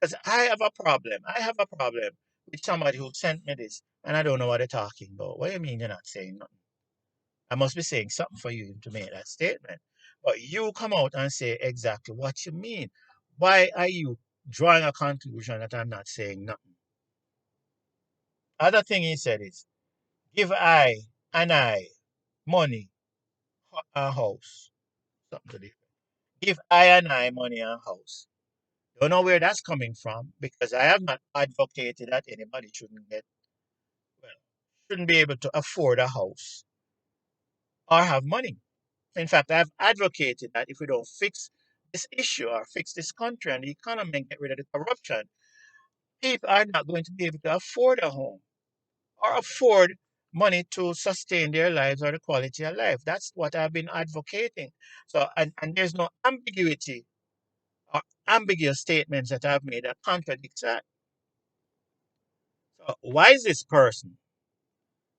Because I have a problem. I have a problem with somebody who sent me this and I don't know what they're talking about. What do you mean you're not saying nothing? I must be saying something for you to make that statement. But you come out and say exactly what you mean. Why are you drawing a conclusion that I'm not saying nothing? Other thing he said is, give I money and house. Something to different. Give I money and house. Don't know where that's coming from because I have not advocated that anybody well, shouldn't be able to afford a house or have money. In fact, I've advocated that if we don't fix this issue or fix this country and the economy and get rid of the corruption, people are not going to be able to afford a home or afford money to sustain their lives or the quality of life. That's what I've been advocating. So, and there's no ambiguity or ambiguous statements that I've made that contradicts that. So, why is this person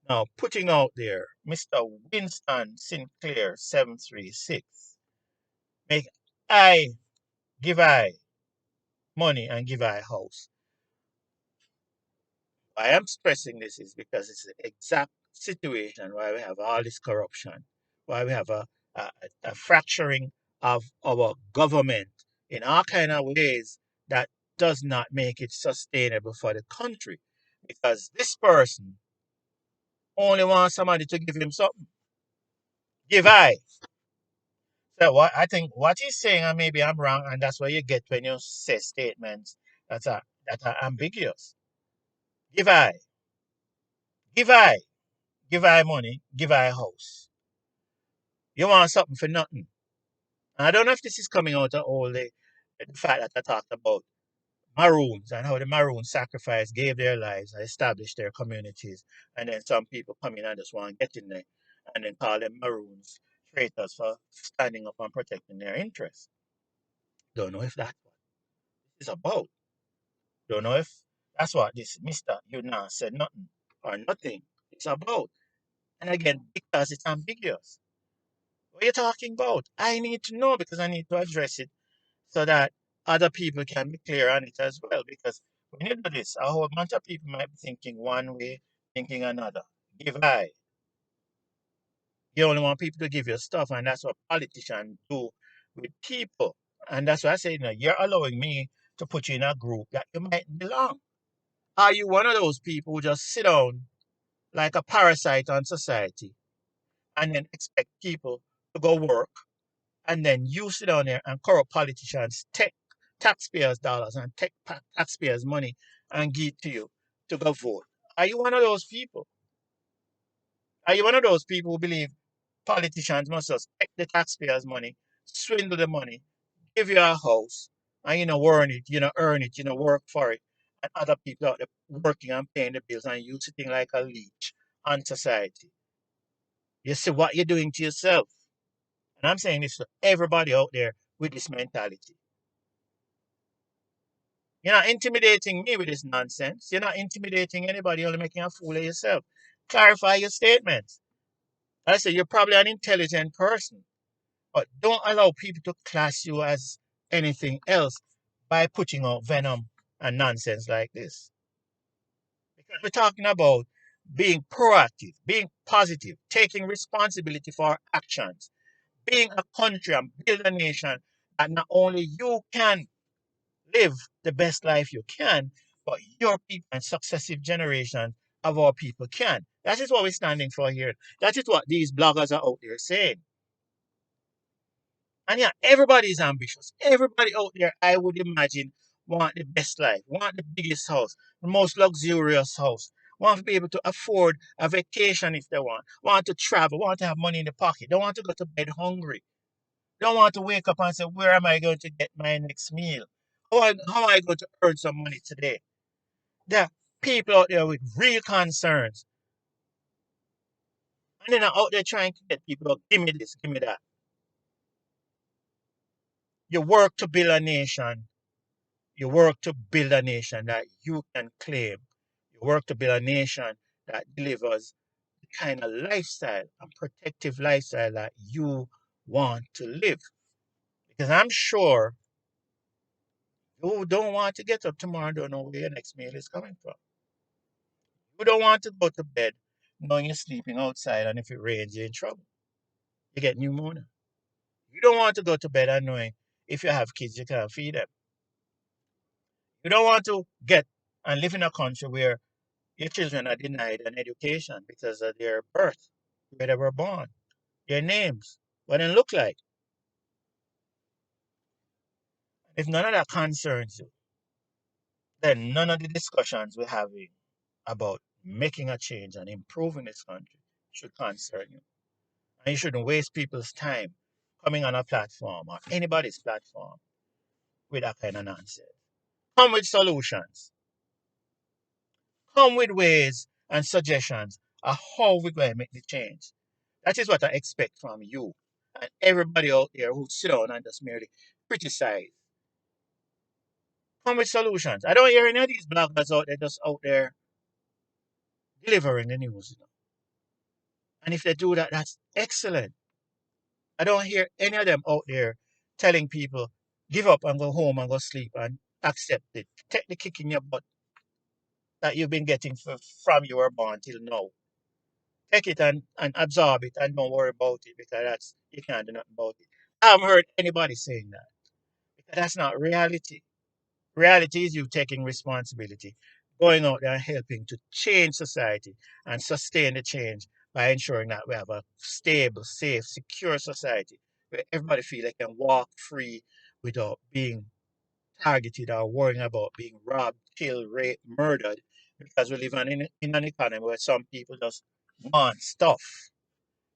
now putting out there, Mr. Winston Sinclair 736, make I I money and give I house? Why I'm stressing this is because it's the exact situation why we have all this corruption, why we have a, a fracturing of our government in all kind of ways that does not make it sustainable for the country. Because this person only wants somebody to give him something. Give I. So what I think what he's saying, and maybe I'm wrong, and that's what you get when you say statements that are ambiguous. Give I, give I, give I money, give I house. You want something for nothing. And I don't know if this is coming out of all the fact that I talked about Maroons and how the Maroons sacrificed, gave their lives, and established their communities. And then some people come in and just want to get in there and then call them Maroons traitors for standing up and protecting their interests. Don't know if that's what it's about. Don't know if that's what this Mr. Yuna said nothing or nothing. It's about. And again, because it's ambiguous. What are you talking about? I need to know because I need to address it so that other people can be clear on it as well. Because when you do this, a whole bunch of people might be thinking one way, thinking another. Give I. You only want people to give you stuff, and that's what politicians do with people. And that's why I say, you're allowing me to put you in a group that you might belong. Are you one of those people who just sit down like a parasite on society and then expect people to go work and then you sit down there and corrupt politicians take taxpayers' dollars and take taxpayers' money and give it to you to go vote? Are you one of those people? Are you one of those people who believe politicians must just take the taxpayers' money, swindle the money, give you a house, and earn it, earn it, work for it, and other people out there working and paying the bills, and you sitting like a leech on society? You see what you're doing to yourself. And I'm saying this to everybody out there with this mentality. You're not intimidating me with this nonsense. You're not intimidating anybody, you're only making a fool of yourself. Clarify your statements. I say you're probably an intelligent person, but don't allow people to class you as anything else by putting out venom and nonsense like this. Because we're talking about being proactive, being positive, taking responsibility for our actions, being a country and build a nation that not only you can live the best life you can, but your people and successive generations of our people can. That is what we're standing for here. That is what these bloggers are out there saying. And yeah, everybody is ambitious. Everybody out there, I would imagine, want the best life, want the biggest house, the most luxurious house, want to be able to afford a vacation if they want to travel, want to have money in the pocket, don't want to go to bed hungry, don't want to wake up and say, where am I going to get my next meal? How am I going to earn some money today? There are people out there with real concerns. And then out there trying to get people, give me this, give me that. You work to build a nation. You work to build a nation that you can claim. You work to build a nation that delivers the kind of lifestyle and protective lifestyle that you want to live. Because I'm sure you don't want to get up tomorrow and don't know where your next meal is coming from. You don't want to go to bed knowing you're sleeping outside and if it rains, you're in trouble. You get pneumonia. You don't want to go to bed and knowing if you have kids, you can't feed them. You don't want to get and live in a country where your children are denied an education because of their birth, where they were born, their names, what they look like. If none of that concerns you, then none of the discussions we're having about making a change and improving this country should concern you. And you shouldn't waste people's time coming on a platform or anybody's platform with that kind of nonsense. Come with solutions. Come with ways and suggestions of how we're going to make the change. That is what I expect from you and everybody out there who sit down and just merely criticize. Come with solutions. I don't hear any of these bloggers out there just out there delivering the news. And if they do that, that's excellent. I don't hear any of them out there telling people, give up and go home and go sleep and accept it. Take the kick in your butt that you've been getting from you were born till now. Take it and absorb it and don't worry about it because that's you can't do nothing about it. I haven't heard anybody saying that because that's not reality. Reality is you taking responsibility, going out there and helping to change society and sustain the change by ensuring that we have a stable, safe, secure society where everybody feel they can walk free without being targeted or worrying about being robbed, killed, raped, murdered because we live in an economy where some people just want stuff.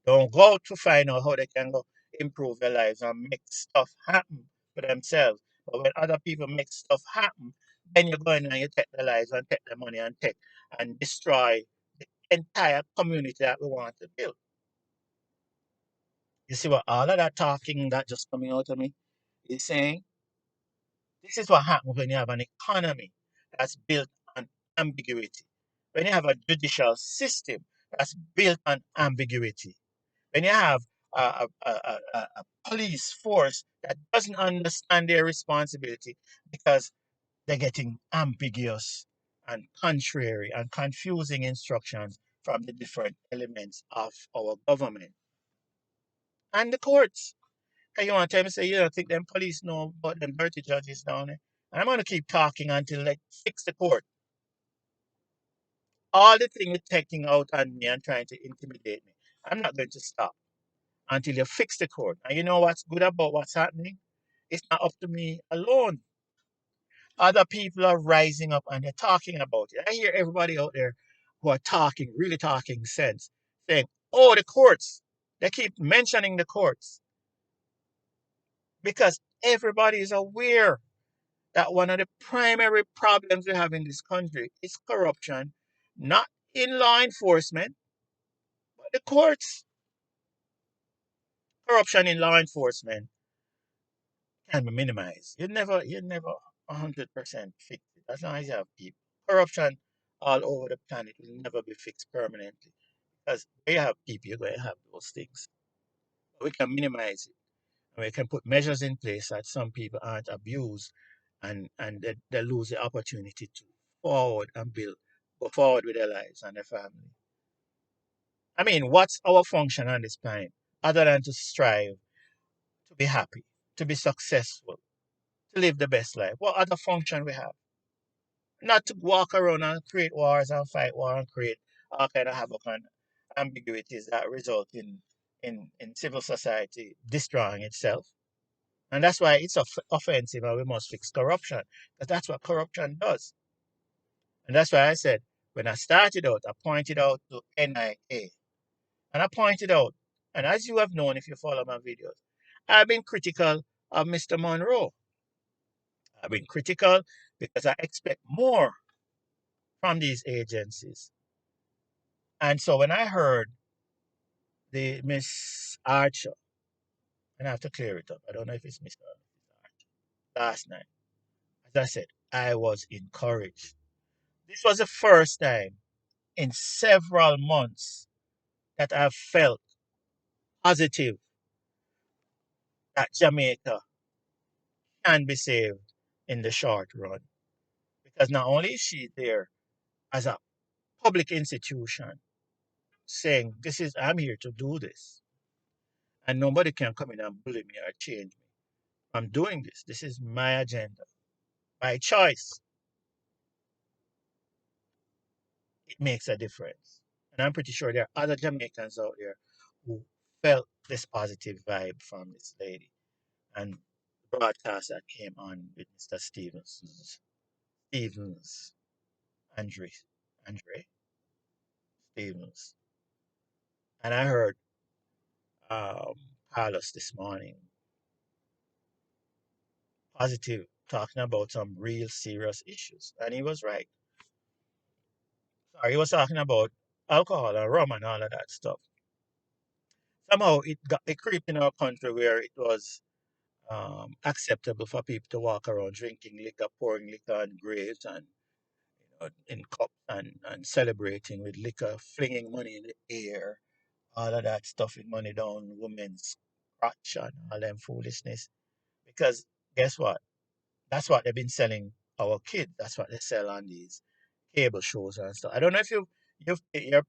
Don't go to find out how they can go improve their lives and make stuff happen for themselves. But when other people make stuff happen, then you go in and you take their lives and take their money and take and destroy the entire community that we want to build. You see what all of that talking that just coming out of me is saying? This is what happens when you have an economy that's built on ambiguity. When you have a judicial system that's built on ambiguity. When you have a police force that doesn't understand their responsibility because they're getting ambiguous and contrary and confusing instructions from the different elements of our government and the courts. And you want to tell me, say, you don't think them police know about them dirty judges down there? And I'm going to keep talking until they fix the court. All the thing you're taking out on me and trying to intimidate me, I'm not going to stop until you fix the code. And you know what's good about what's happening? It's not up to me alone. Other people are rising up and they're talking about it. I hear everybody out there who are talking, really talking sense, saying, oh, the courts. They keep mentioning the courts because everybody is aware that one of the primary problems we have in this country is corruption, not in law enforcement, but the courts. Corruption in law enforcement can be minimized. You never 100% fix it. As long as you have people. Corruption all over the planet will never be fixed permanently. Because where you have people, you're going to have those things. We can minimize it. And we can put measures in place that some people aren't abused and they lose the opportunity to forward and build, go forward with their lives and their family. I mean, what's our function on this planet other than to strive, to be happy, to be successful, to live the best life? What other function we have? Not to walk around and create wars and fight war and create all kind of havoc and ambiguities that result in civil society destroying itself. And that's why it's offensive and we must fix corruption. Because that's what corruption does. And that's why I said, when I started out, I pointed out to NIA. And I pointed out, and as you have known if you follow my videos, I've been critical of Mr. Monroe. I've been critical because I expect more from these agencies. And so when I heard the Miss Archer, and I have to clear it up, I don't know if it's Mr. or Mrs. Archer, last night, as I said, I was encouraged. This was the first time in several months that I've felt positive that Jamaica can be saved in the short run. Because not only is she there as a public institution saying, this is, I'm here to do this, and nobody can come in and bully me or change me. I'm doing this. This is my agenda. By choice, it makes a difference. And I'm pretty sure there are other Jamaicans out there who felt this positive vibe from this lady. And the broadcast that came on with Mr. Stevens, Andre, Andre Stevens. And I heard um, Carlos this morning, positive, talking about some real serious issues. And he was right. Sorry, he was talking about alcohol and rum and all of that stuff. Somehow it creeped in our country where it was acceptable for people to walk around drinking liquor, pouring liquor on graves and in cups and celebrating with liquor, flinging money in the air, all of that, stuffing money down women's crotch and all them foolishness. Because guess what? That's what they've been selling our kids. That's what they sell on these cable shows and stuff. I don't know if you're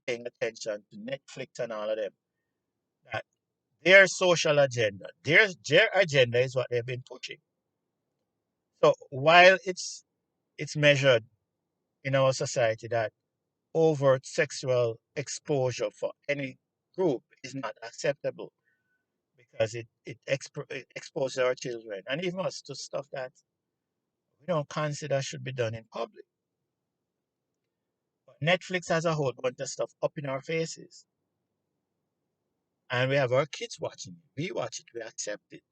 paying attention to Netflix and all of them. That their social agenda, their agenda is what they've been pushing. So while it's measured in our society that overt sexual exposure for any group is not acceptable because it exposes our children and even us to stuff that we don't consider should be done in public. But Netflix has a whole bunch of stuff up in our faces. And we have our kids watching it. We watch it, we accept it.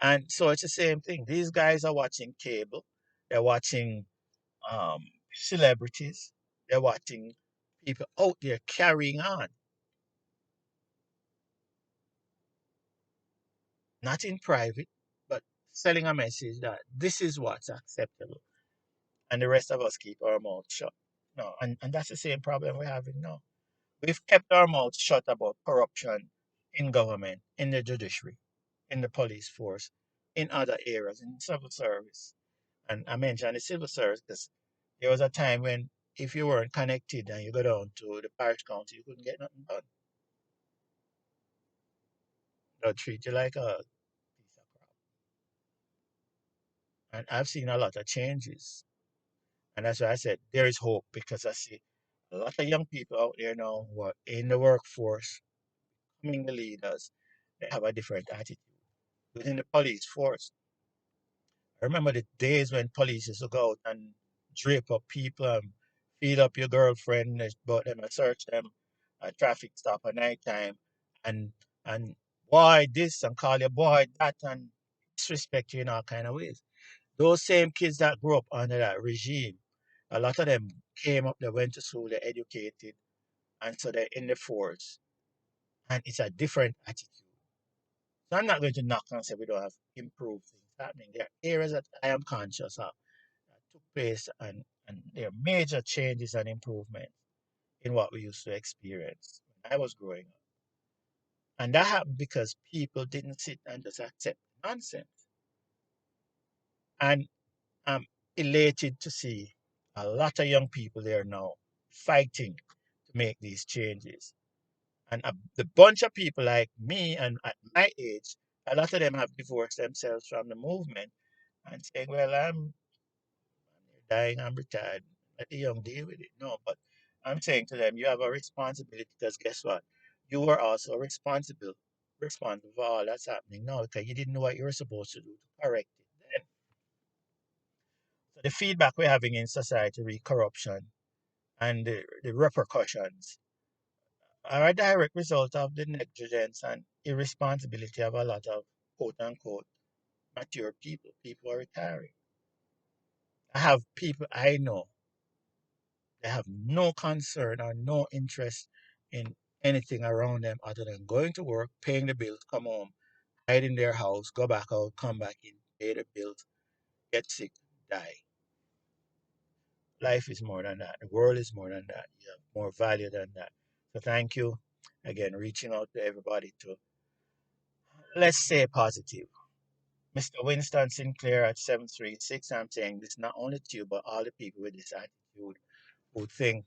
And so it's the same thing. These guys are watching cable, they're watching celebrities, they're watching people out there carrying on, not in private, but selling a message that this is what's acceptable. And the rest of us keep our mouth shut. No, and that's the same problem we're having now. We've kept our mouths shut about corruption in government, in the judiciary, in the police force, in other areas, in civil service. And I mentioned the civil service because there was a time when if you weren't connected and you go down to the parish council, you couldn't get nothing done. They'll treat you like a piece of crap. And I've seen a lot of changes. And that's why I said there is hope because I see a lot of young people out there now who are in the workforce, becoming the leaders. They have a different attitude. Within the police force, I remember the days when police used to go out and drape up people and feed up your girlfriend, about them and search them at traffic stop at night time and and boy this and call you boy that and disrespect you in all kind of ways. Those same kids that grew up under that regime, a lot of them came up, they went to school, they're educated, and so they're in the force. And it's a different attitude. So I'm not going to knock and say we don't have improved things happening. There are areas that I am conscious of. took place, and there are major changes and improvements in what we used to experience when I was growing up. And that happened because people didn't sit and just accept nonsense. And I'm elated to see a lot of young people there now fighting to make these changes. And the bunch of people like me and at my age, a lot of them have divorced themselves from the movement and saying, well, I'm dying, I'm retired. Let the young deal with it. No, but I'm saying to them, you have a responsibility because guess what? You are also responsible for all that's happening now because you didn't know what you were supposed to do to correct it then. So the feedback we're having in society with corruption and the repercussions are a direct result of the negligence and irresponsibility of a lot of quote unquote mature people. People are retiring. I have people I know, they have no concern or no interest in anything around them other than going to work, paying the bills, come home, hide in their house, go back out, come back in, pay the bills, get sick, die. Life is more than that. The world is more than that. You have more value than that. So thank you again, reaching out to everybody to let's stay positive. Mr. Winston Sinclair at 736, I'm saying this not only to you, but all the people with this attitude who think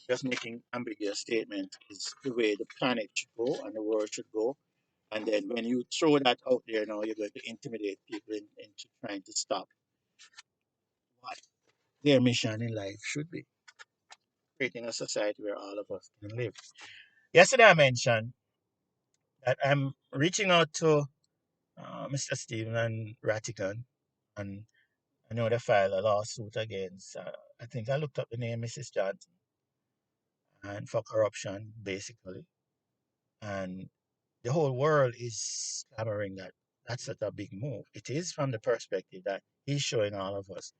just making ambiguous statements is the way the planet should go and the world should go. And then when you throw that out there now, you're going to intimidate people into trying to stop what their mission in life should be, creating a society where all of us can live. Yesterday, I mentioned that I'm reaching out to Mr. Stephen Rattigan, and I know they filed a lawsuit against, I think I looked up the name, Mrs. Johnson, and for corruption, basically. And the whole world is clamoring that that's such a big move. It is from the perspective that he's showing all of us,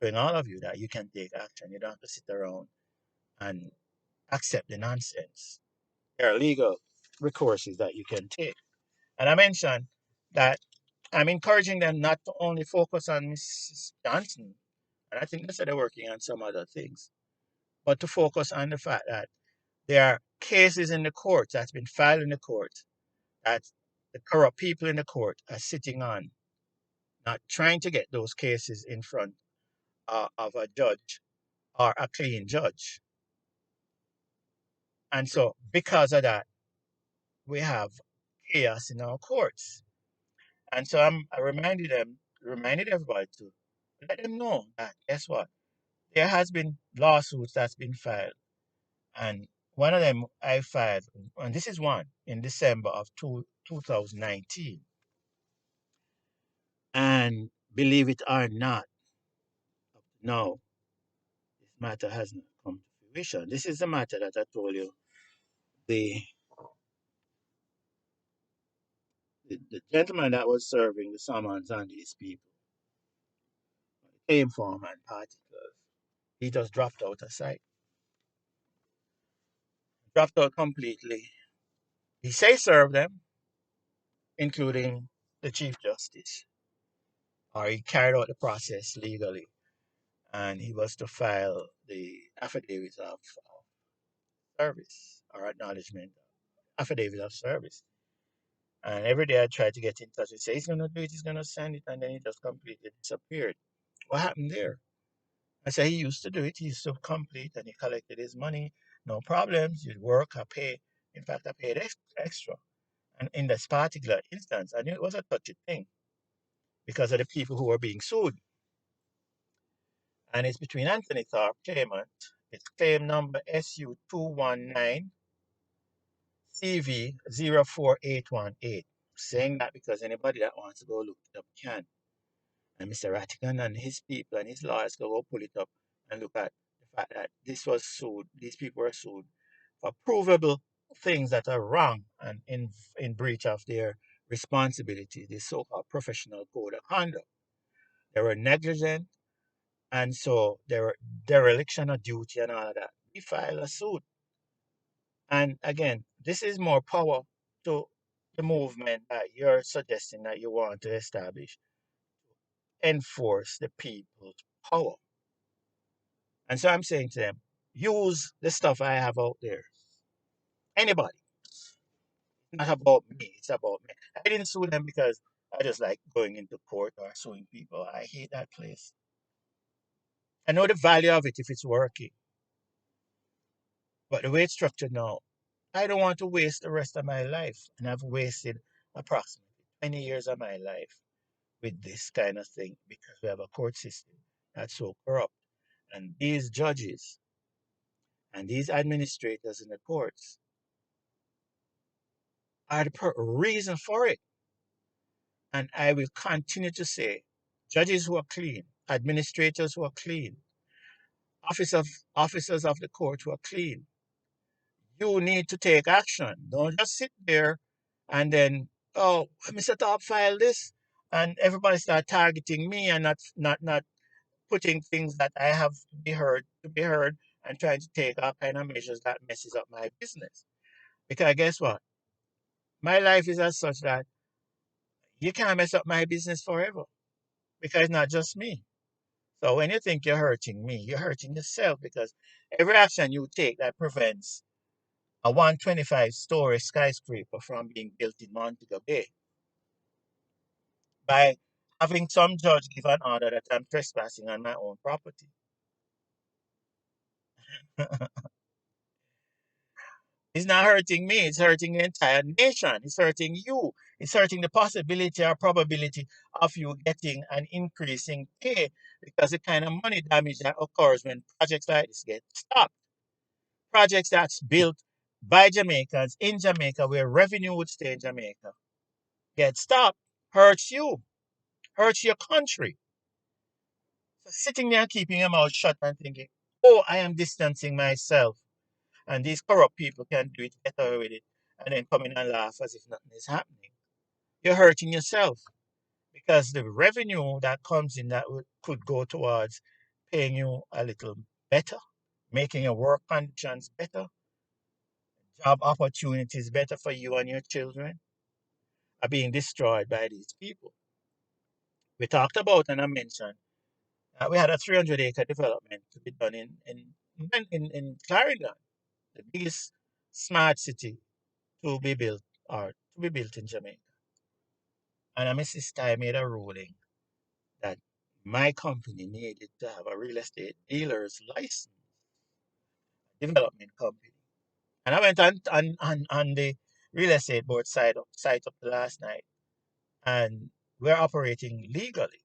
showing all of you that you can take action. You don't have to sit around and accept the nonsense. There are legal recourses that you can take. And I mentioned that I'm encouraging them not to only focus on Mrs. Johnson, and I think they said they're working on some other things, but to focus on the fact that there are cases in the court that's been filed in the court that the corrupt people in the court are sitting on, not trying to get those cases in front of a judge or a clean judge. And so, because of that, we have chaos in our courts. And so I reminded everybody to let them know that guess what? There has been lawsuits that's been filed. And one of them I filed, and this is one in December of 2019. And believe it or not, no, this matter has not come to fruition. This is the matter that I told you. The, the gentleman that was serving the summons on these people came from and particulars. He just dropped out of sight, dropped out completely. He say served them, including the Chief Justice, or he carried out the process legally, and he was to file the affidavit of service or acknowledgement, affidavit of service. And every day I tried to get in touch. He said he's going to do it, he's going to send it, and then he just completely disappeared. What happened there? I said he used to do it, he used to complete, and he collected his money, no problems. You'd work, I pay. In fact, I paid extra. And in this particular instance, I knew it was a touchy thing because of the people who were being sued. And it's between Anthony Thorpe claimant, it's claim number SU219 CV04818. Saying that because anybody that wants to go look it up can. And Mr. Rattigan and his people and his lawyers can go pull it up and look at the fact that this was sued, these people were sued for provable things that are wrong and in breach of their responsibility, the so-called professional code of conduct. They were negligent, and so there were dereliction of duty and all of that. We filed a suit. And again, this is more power to the movement that you're suggesting that you want to establish, enforce the people's power. And so I'm saying to them, use the stuff I have out there. Anybody. It's not about me. It's about me. I didn't sue them because I just like going into court or suing people. I hate that place. I know the value of it if it's working. But the way it's structured now, I don't want to waste the rest of my life. And I've wasted approximately 20 years of my life with this kind of thing because we have a court system that's so corrupt. And these judges and these administrators in the courts are the reason for it. And I will continue to say judges who are clean, administrators who are clean, officers of the court who are clean, you need to take action. Don't just sit there and then, oh, Mr. Top file this, and everybody start targeting me and not putting things that I have to be heard and trying to take all kind of measures that messes up my business. Because guess what? My life is as such that you can't mess up my business forever because it's not just me. So when you think you're hurting me, you're hurting yourself because every action you take that prevents a 125-story skyscraper from being built in Montego Bay by having some judge give an order that I'm trespassing on my own property. It's not hurting me, it's hurting the entire nation. It's hurting you. It's hurting the possibility or probability of you getting an increasing pay because the kind of money damage that occurs when projects like this get stopped. Projects that's built by Jamaicans in Jamaica where revenue would stay in Jamaica get stopped hurts you, hurts your country. So sitting there keeping your mouth shut and thinking, oh, I am distancing myself and these corrupt people can do it, get away with it, and then come in and laugh as if nothing is happening. You're hurting yourself because the revenue that comes in that could go towards paying you a little better, making your work conditions better, job opportunities better for you and your children are being destroyed by these people. We talked about and I mentioned we had a 300-acre development to be done in Clarendon, the biggest smart city to be built or to be built in Jamaica. And Mrs. Ty made a ruling that my company needed to have a real estate dealer's license, development company. And I went on the real estate board site up the last night, and we're operating legally.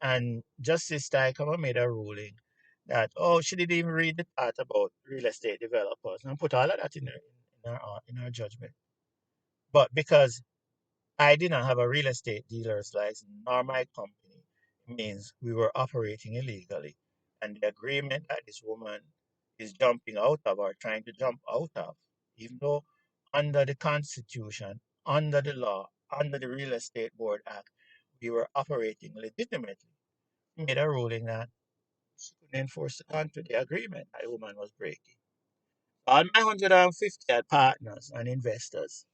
And Justice Ty come and made a ruling that, oh, she didn't even read the part about real estate developers and put all of that in her judgment. But because I did not have a real estate dealer's license nor my company, it means we were operating illegally. And the agreement that this woman is jumping out of or trying to jump out of, even though under the Constitution, under the law, under the Real Estate Board Act, we were operating legitimately, made a ruling that she couldn't enforce the agreement that the woman was breaking. All my 150 partners and investors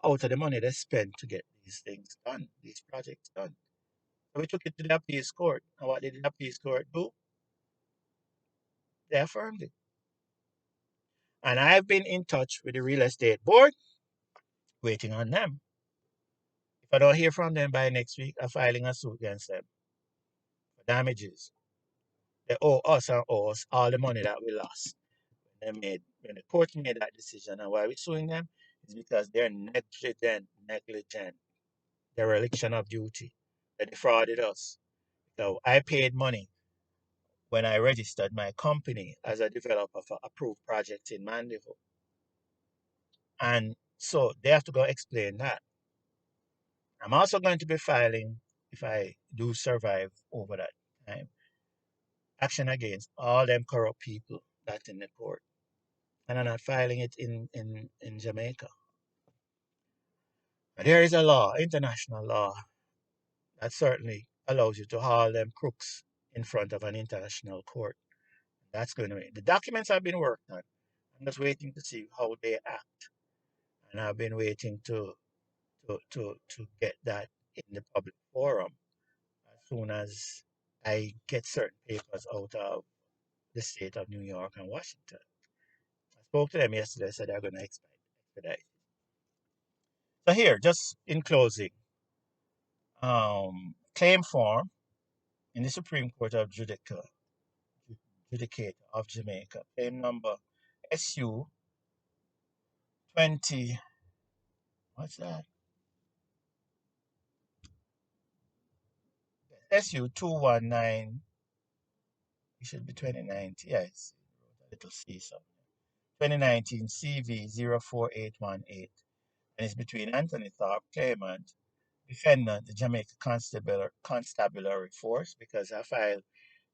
out of the money they spent to get these things done, these projects done. So we took it to the appeals court. And what did the appeals court do? They affirmed it. And I've been in touch with the real estate board, waiting on them. If I don't hear from them by next week, I'm filing a suit against them for damages. They owe us and owe us all the money that we lost. When the court made that decision, and why we're suing them is because they're negligent, dereliction of duty. They defrauded us. So I paid money when I registered my company as a developer for approved projects in Mandeville. And so they have to go explain that. I'm also going to be filing, if I do survive over that time, action against all them corrupt people that's in the court. And I'm not filing it in Jamaica. There is a law, international law, that certainly allows you to haul them crooks in front of an international court. That's going to be. The documents have been worked on. I'm just waiting to see how they act. And I've been waiting to get that in the public forum as soon as I get certain papers out of the state of New York and Washington. I spoke to them yesterday, said they're going to expedite. So here, just in closing, claim form in the Supreme Court of Judicate of Jamaica, claim number SU 20, what's that? SU 219, it should be 2019, yes, a little C something. 2019 CV 04818, and it's between Anthony Thorpe, claimant, defendant, the Jamaica Constabulary Force, because I filed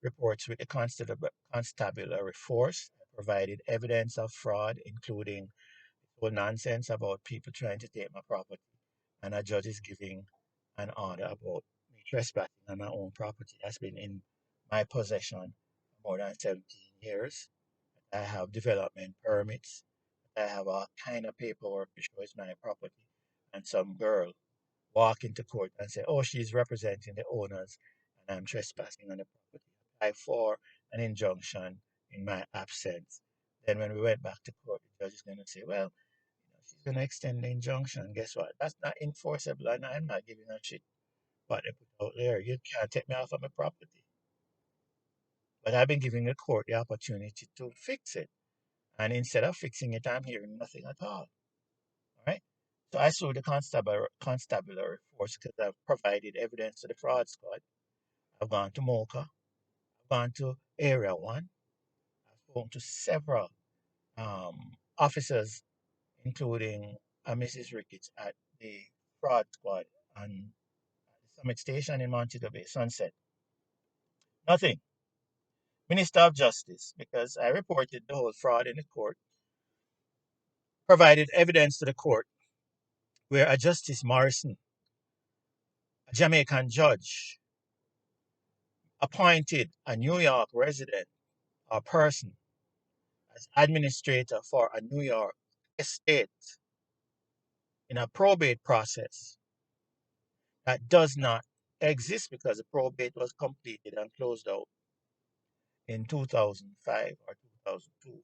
reports with the Constabulary Force. I provided evidence of fraud, including nonsense about people trying to take my property, and a judge is giving an order about me trespassing on my own property. That's been in my possession for more than 17 years. I have development permits. I have all kind of paperwork to show it's my property. And some girl walk into court and say, oh, she's representing the owners and I'm trespassing on the property. Apply for an injunction in my absence. Then when we went back to court, the judge is going to say, well, she's going to extend the injunction. Guess what? That's not enforceable, and I'm not giving a shit what they put out there. You can't take me off of my property. But I've been giving the court the opportunity to fix it. And instead of fixing it, I'm hearing nothing at all. All right? So I sued the constabulary force because I've provided evidence to the fraud squad. I've gone to Mocha. I've gone to Area 1. I've spoken to several officers, including Mrs. Ricketts at the fraud squad on the Summit Station in Montego Bay, Sunset. Nothing. Minister of Justice, because I reported the whole fraud in the court, provided evidence to the court where a Justice Morrison, a Jamaican judge, appointed a New York resident or person as administrator for a New York estate in a probate process that does not exist because the probate was completed and closed out in 2005 or 2002.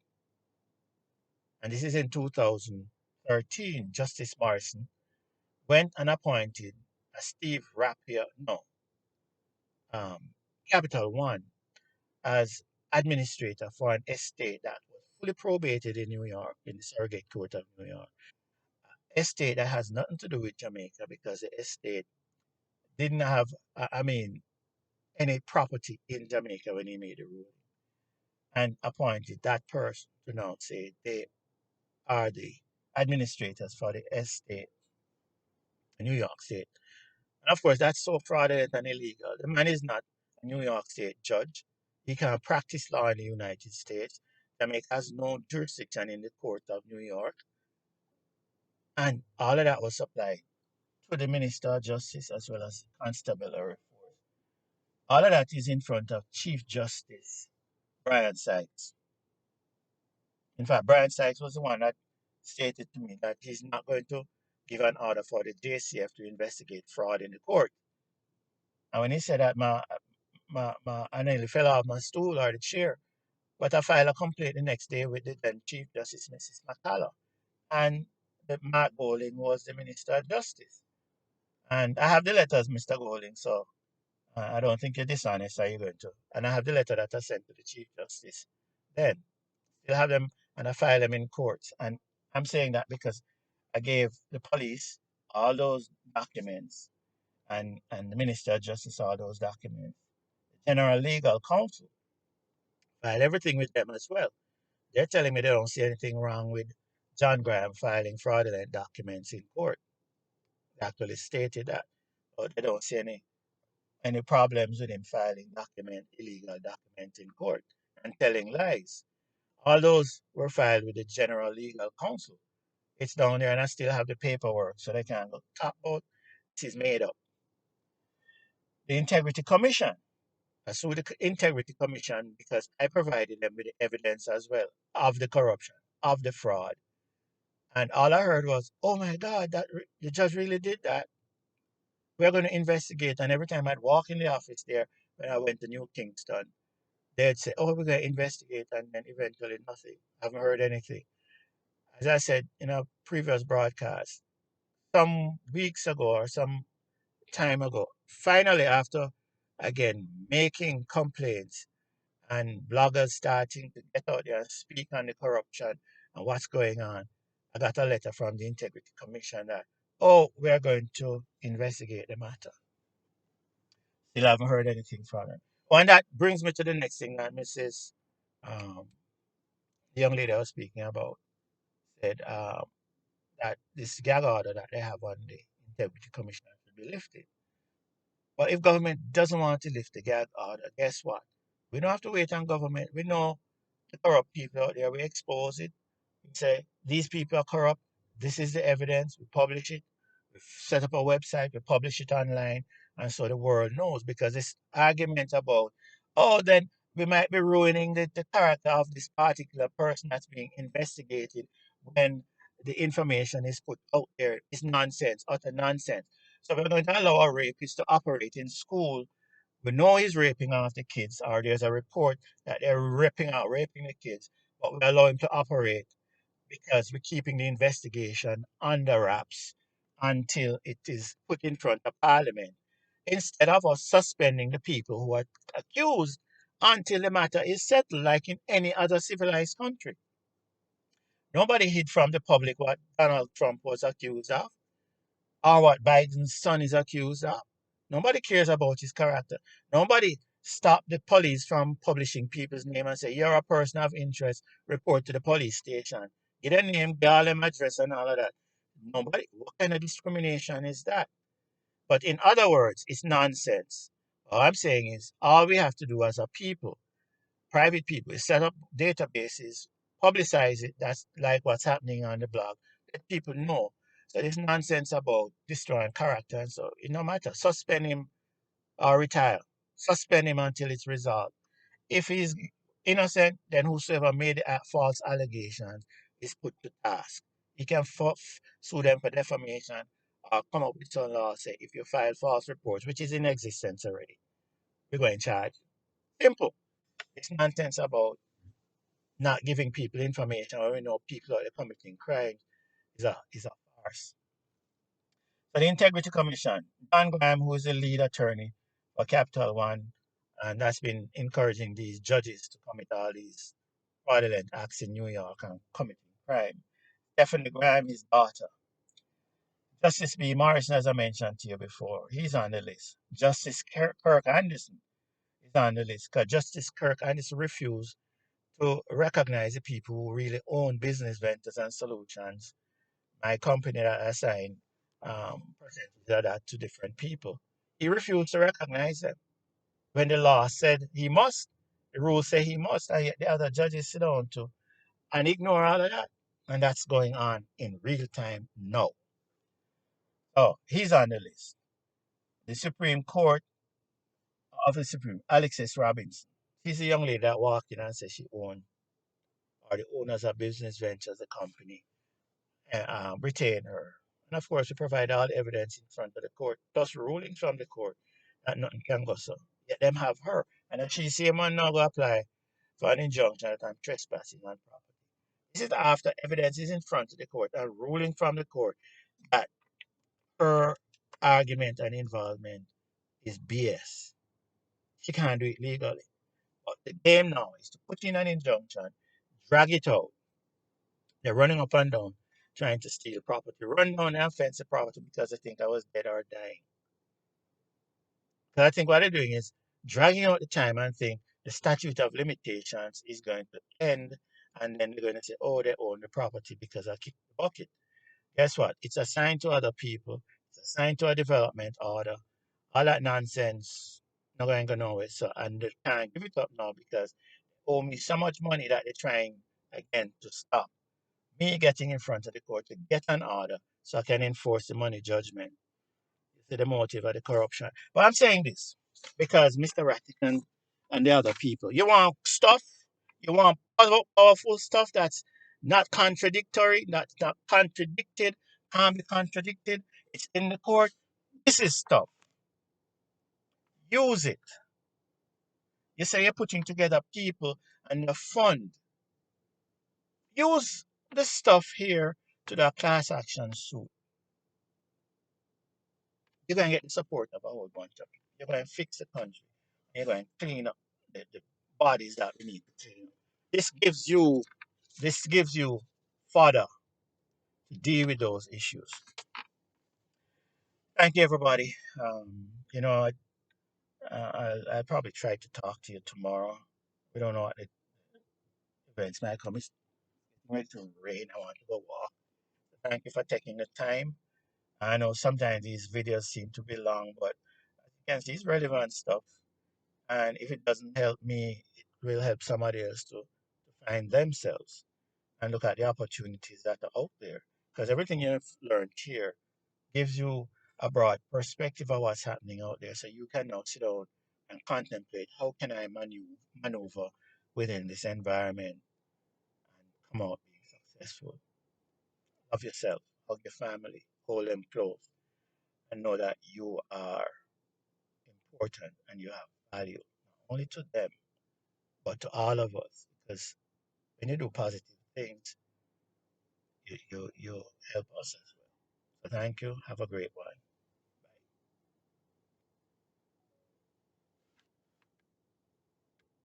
And this is in 2013. Justice Morrison went and appointed a Steve Rapier, no, Capital One, as administrator for an estate that was fully probated in New York, in the Surrogate Court of New York. Estate that has nothing to do with Jamaica because the estate didn't have, any property in Jamaica when he made the ruling. And appointed that person to now say they are the administrators for the estate in New York State. And of course, that's so fraudulent and illegal. The man is not a New York State judge. He can't practice law in the United States. Jamaica has no jurisdiction in the court of New York. And all of that was supplied to the Minister of Justice as well as the Constabulary Force. All of that is in front of Chief Justice Brian Sykes. In fact, Brian Sykes was the one that stated to me that he's not going to give an order for the JCF to investigate fraud in the court. And when he said that, I nearly fell off my stool or the chair. But I filed a complaint the next day with the then Chief Justice, Mrs. McCullough. And Mark Golding was the Minister of Justice. And I have the letters, Mr. Golding, so I don't think you're dishonest, are you going to? And I have the letter that I sent to the Chief Justice. Then, still have them, and I file them in courts. And I'm saying that because I gave the police all those documents and the Minister of Justice all those documents. The General Legal Counsel filed everything with them as well. They're telling me they don't see anything wrong with John Graham filing fraudulent documents in court. They actually stated that. But they don't see any problems with him filing illegal documents in court and telling lies. All those were filed with the General Legal Counsel. It's down there and I still have the paperwork so they can't go talk about this is made up. The Integrity Commission. I sued the Integrity Commission because I provided them with the evidence as well of the corruption, of the fraud. And all I heard was, oh my God, the judge really did that. We're going to investigate. And every time I'd walk in the office there, when I went to New Kingston, they'd say, "Oh, we're going to investigate," and then eventually nothing. I haven't heard anything. As I said in a previous broadcast, some weeks ago or some time ago, finally, after again making complaints and bloggers starting to get out there and speak on the corruption and what's going on, I got a letter from the Integrity Commission that, oh, we're going to investigate the matter. Still haven't heard anything from them. Oh, and that brings me to the next thing that Mrs. Um, the young lady I was speaking about said that this gag order that they have on the Integrity Commission should be lifted. But if government doesn't want to lift the gag order, guess what? We don't have to wait on government. We know the corrupt people out there. We expose it. We say these people are corrupt. This is the evidence. We publish it. We set up a website. We publish it online, and so the world knows. Because this argument about, oh, then we might be ruining the character of this particular person that's being investigated when the information is put out there is nonsense, utter nonsense. So we're going to allow a rapist to operate in school. We know he's raping off the kids, or there's a report that they're raping the kids, but we allow him to operate because we're keeping the investigation under wraps until it is put in front of Parliament, instead of us suspending the people who are accused until the matter is settled, like in any other civilized country. Nobody hid from the public what Donald Trump was accused of or what Biden's son is accused of. Nobody cares about his character. Nobody stopped the police from publishing people's name and say, you're a person of interest, report to the police station. Get a name, call them address and all of that. Nobody, what kind of discrimination is that? But in other words, it's nonsense. All I'm saying is all we have to do as a people, private people, is set up databases, publicize it. That's like what's happening on the blog. Let people know. So this nonsense about destroying character and so it no matter. Suspend him or retire. Suspend him until it's resolved. If he's innocent, then whosoever made the false allegations is put to task. He can sue them for defamation or come up with some law say if you file false reports, which is in existence already, we're going to charge. Simple. It's nonsense about not giving people information or we know people are committing crimes is a farce. So the Integrity Commission, Don Graham, who is the lead attorney for Capital One, and that's been encouraging these judges to commit all these fraudulent acts in New York and committing crime. Stephanie Graham, his daughter. Justice B. Morrison, as I mentioned to you before, he's on the list. Justice Kirk Anderson is on the list because Justice Kirk Anderson refused to recognize the people who really own business ventures and solutions. My company that assigned percentages of that to different people. He refused to recognize them. When the law said he must, the rules say he must, and yet the other judges sit down to and ignore all of that. And that's going on in real time now. Oh, he's on the list. The Supreme Court of the Supreme, Alexis Robinson. She's a young lady that walked in and said she owned, or the owners of business ventures, the company, retain her. And of course, we provide all evidence in front of the court, plus rulings from the court that nothing can go so. Yet them have her. And if she say man now go apply for an injunction that I'm trespassing on property. This is after evidence is in front of the court and ruling from the court that her argument and involvement is BS. She can't do it legally. But the game now is to put in an injunction, drag it out. They're running up and down, trying to steal property, run down and fence the property because they think I was dead or dying. Because I think what they're doing is dragging out the time and think the statute of limitations is going to end, and then they're going to say, oh, they own the property because I kicked the bucket. Guess what? It's assigned to other people, it's assigned to a development order. All that nonsense, not going to go nowhere. So, and they can't give it up now because they owe me so much money that they're trying again to stop me getting in front of the court to get an order so I can enforce the money judgment. To the motive of the corruption. But I'm saying this because Mr. Rattigan and the other people, you want stuff, you want powerful stuff that's not contradictory, not contradicted, can't be contradicted. It's in the court. This is stuff. Use it. You say you're putting together people and a fund. Use the stuff here to the class action suit. You're going to get the support of a whole bunch of people. You're going to fix the country. You're going to clean up the bodies that we need to clean up. This gives you fodder to deal with those issues. Thank you, everybody. You know, I'll probably try to talk to you tomorrow. We don't know what the events might come. It's going to rain. I want to go walk. Thank you for taking the time. I know sometimes these videos seem to be long, but as you can see, it's relevant stuff. And if it doesn't help me, it will help somebody else to find themselves and look at the opportunities that are out there. Because everything you've learned here gives you a broad perspective of what's happening out there. So you can now sit down and contemplate how can I maneuver within this environment and come out being successful. Love yourself, hug your family, hold them close, and know that you are important and you have value, not only to them, but to all of us. Because when you do positive things, you help us as well. So thank you. Have a great one.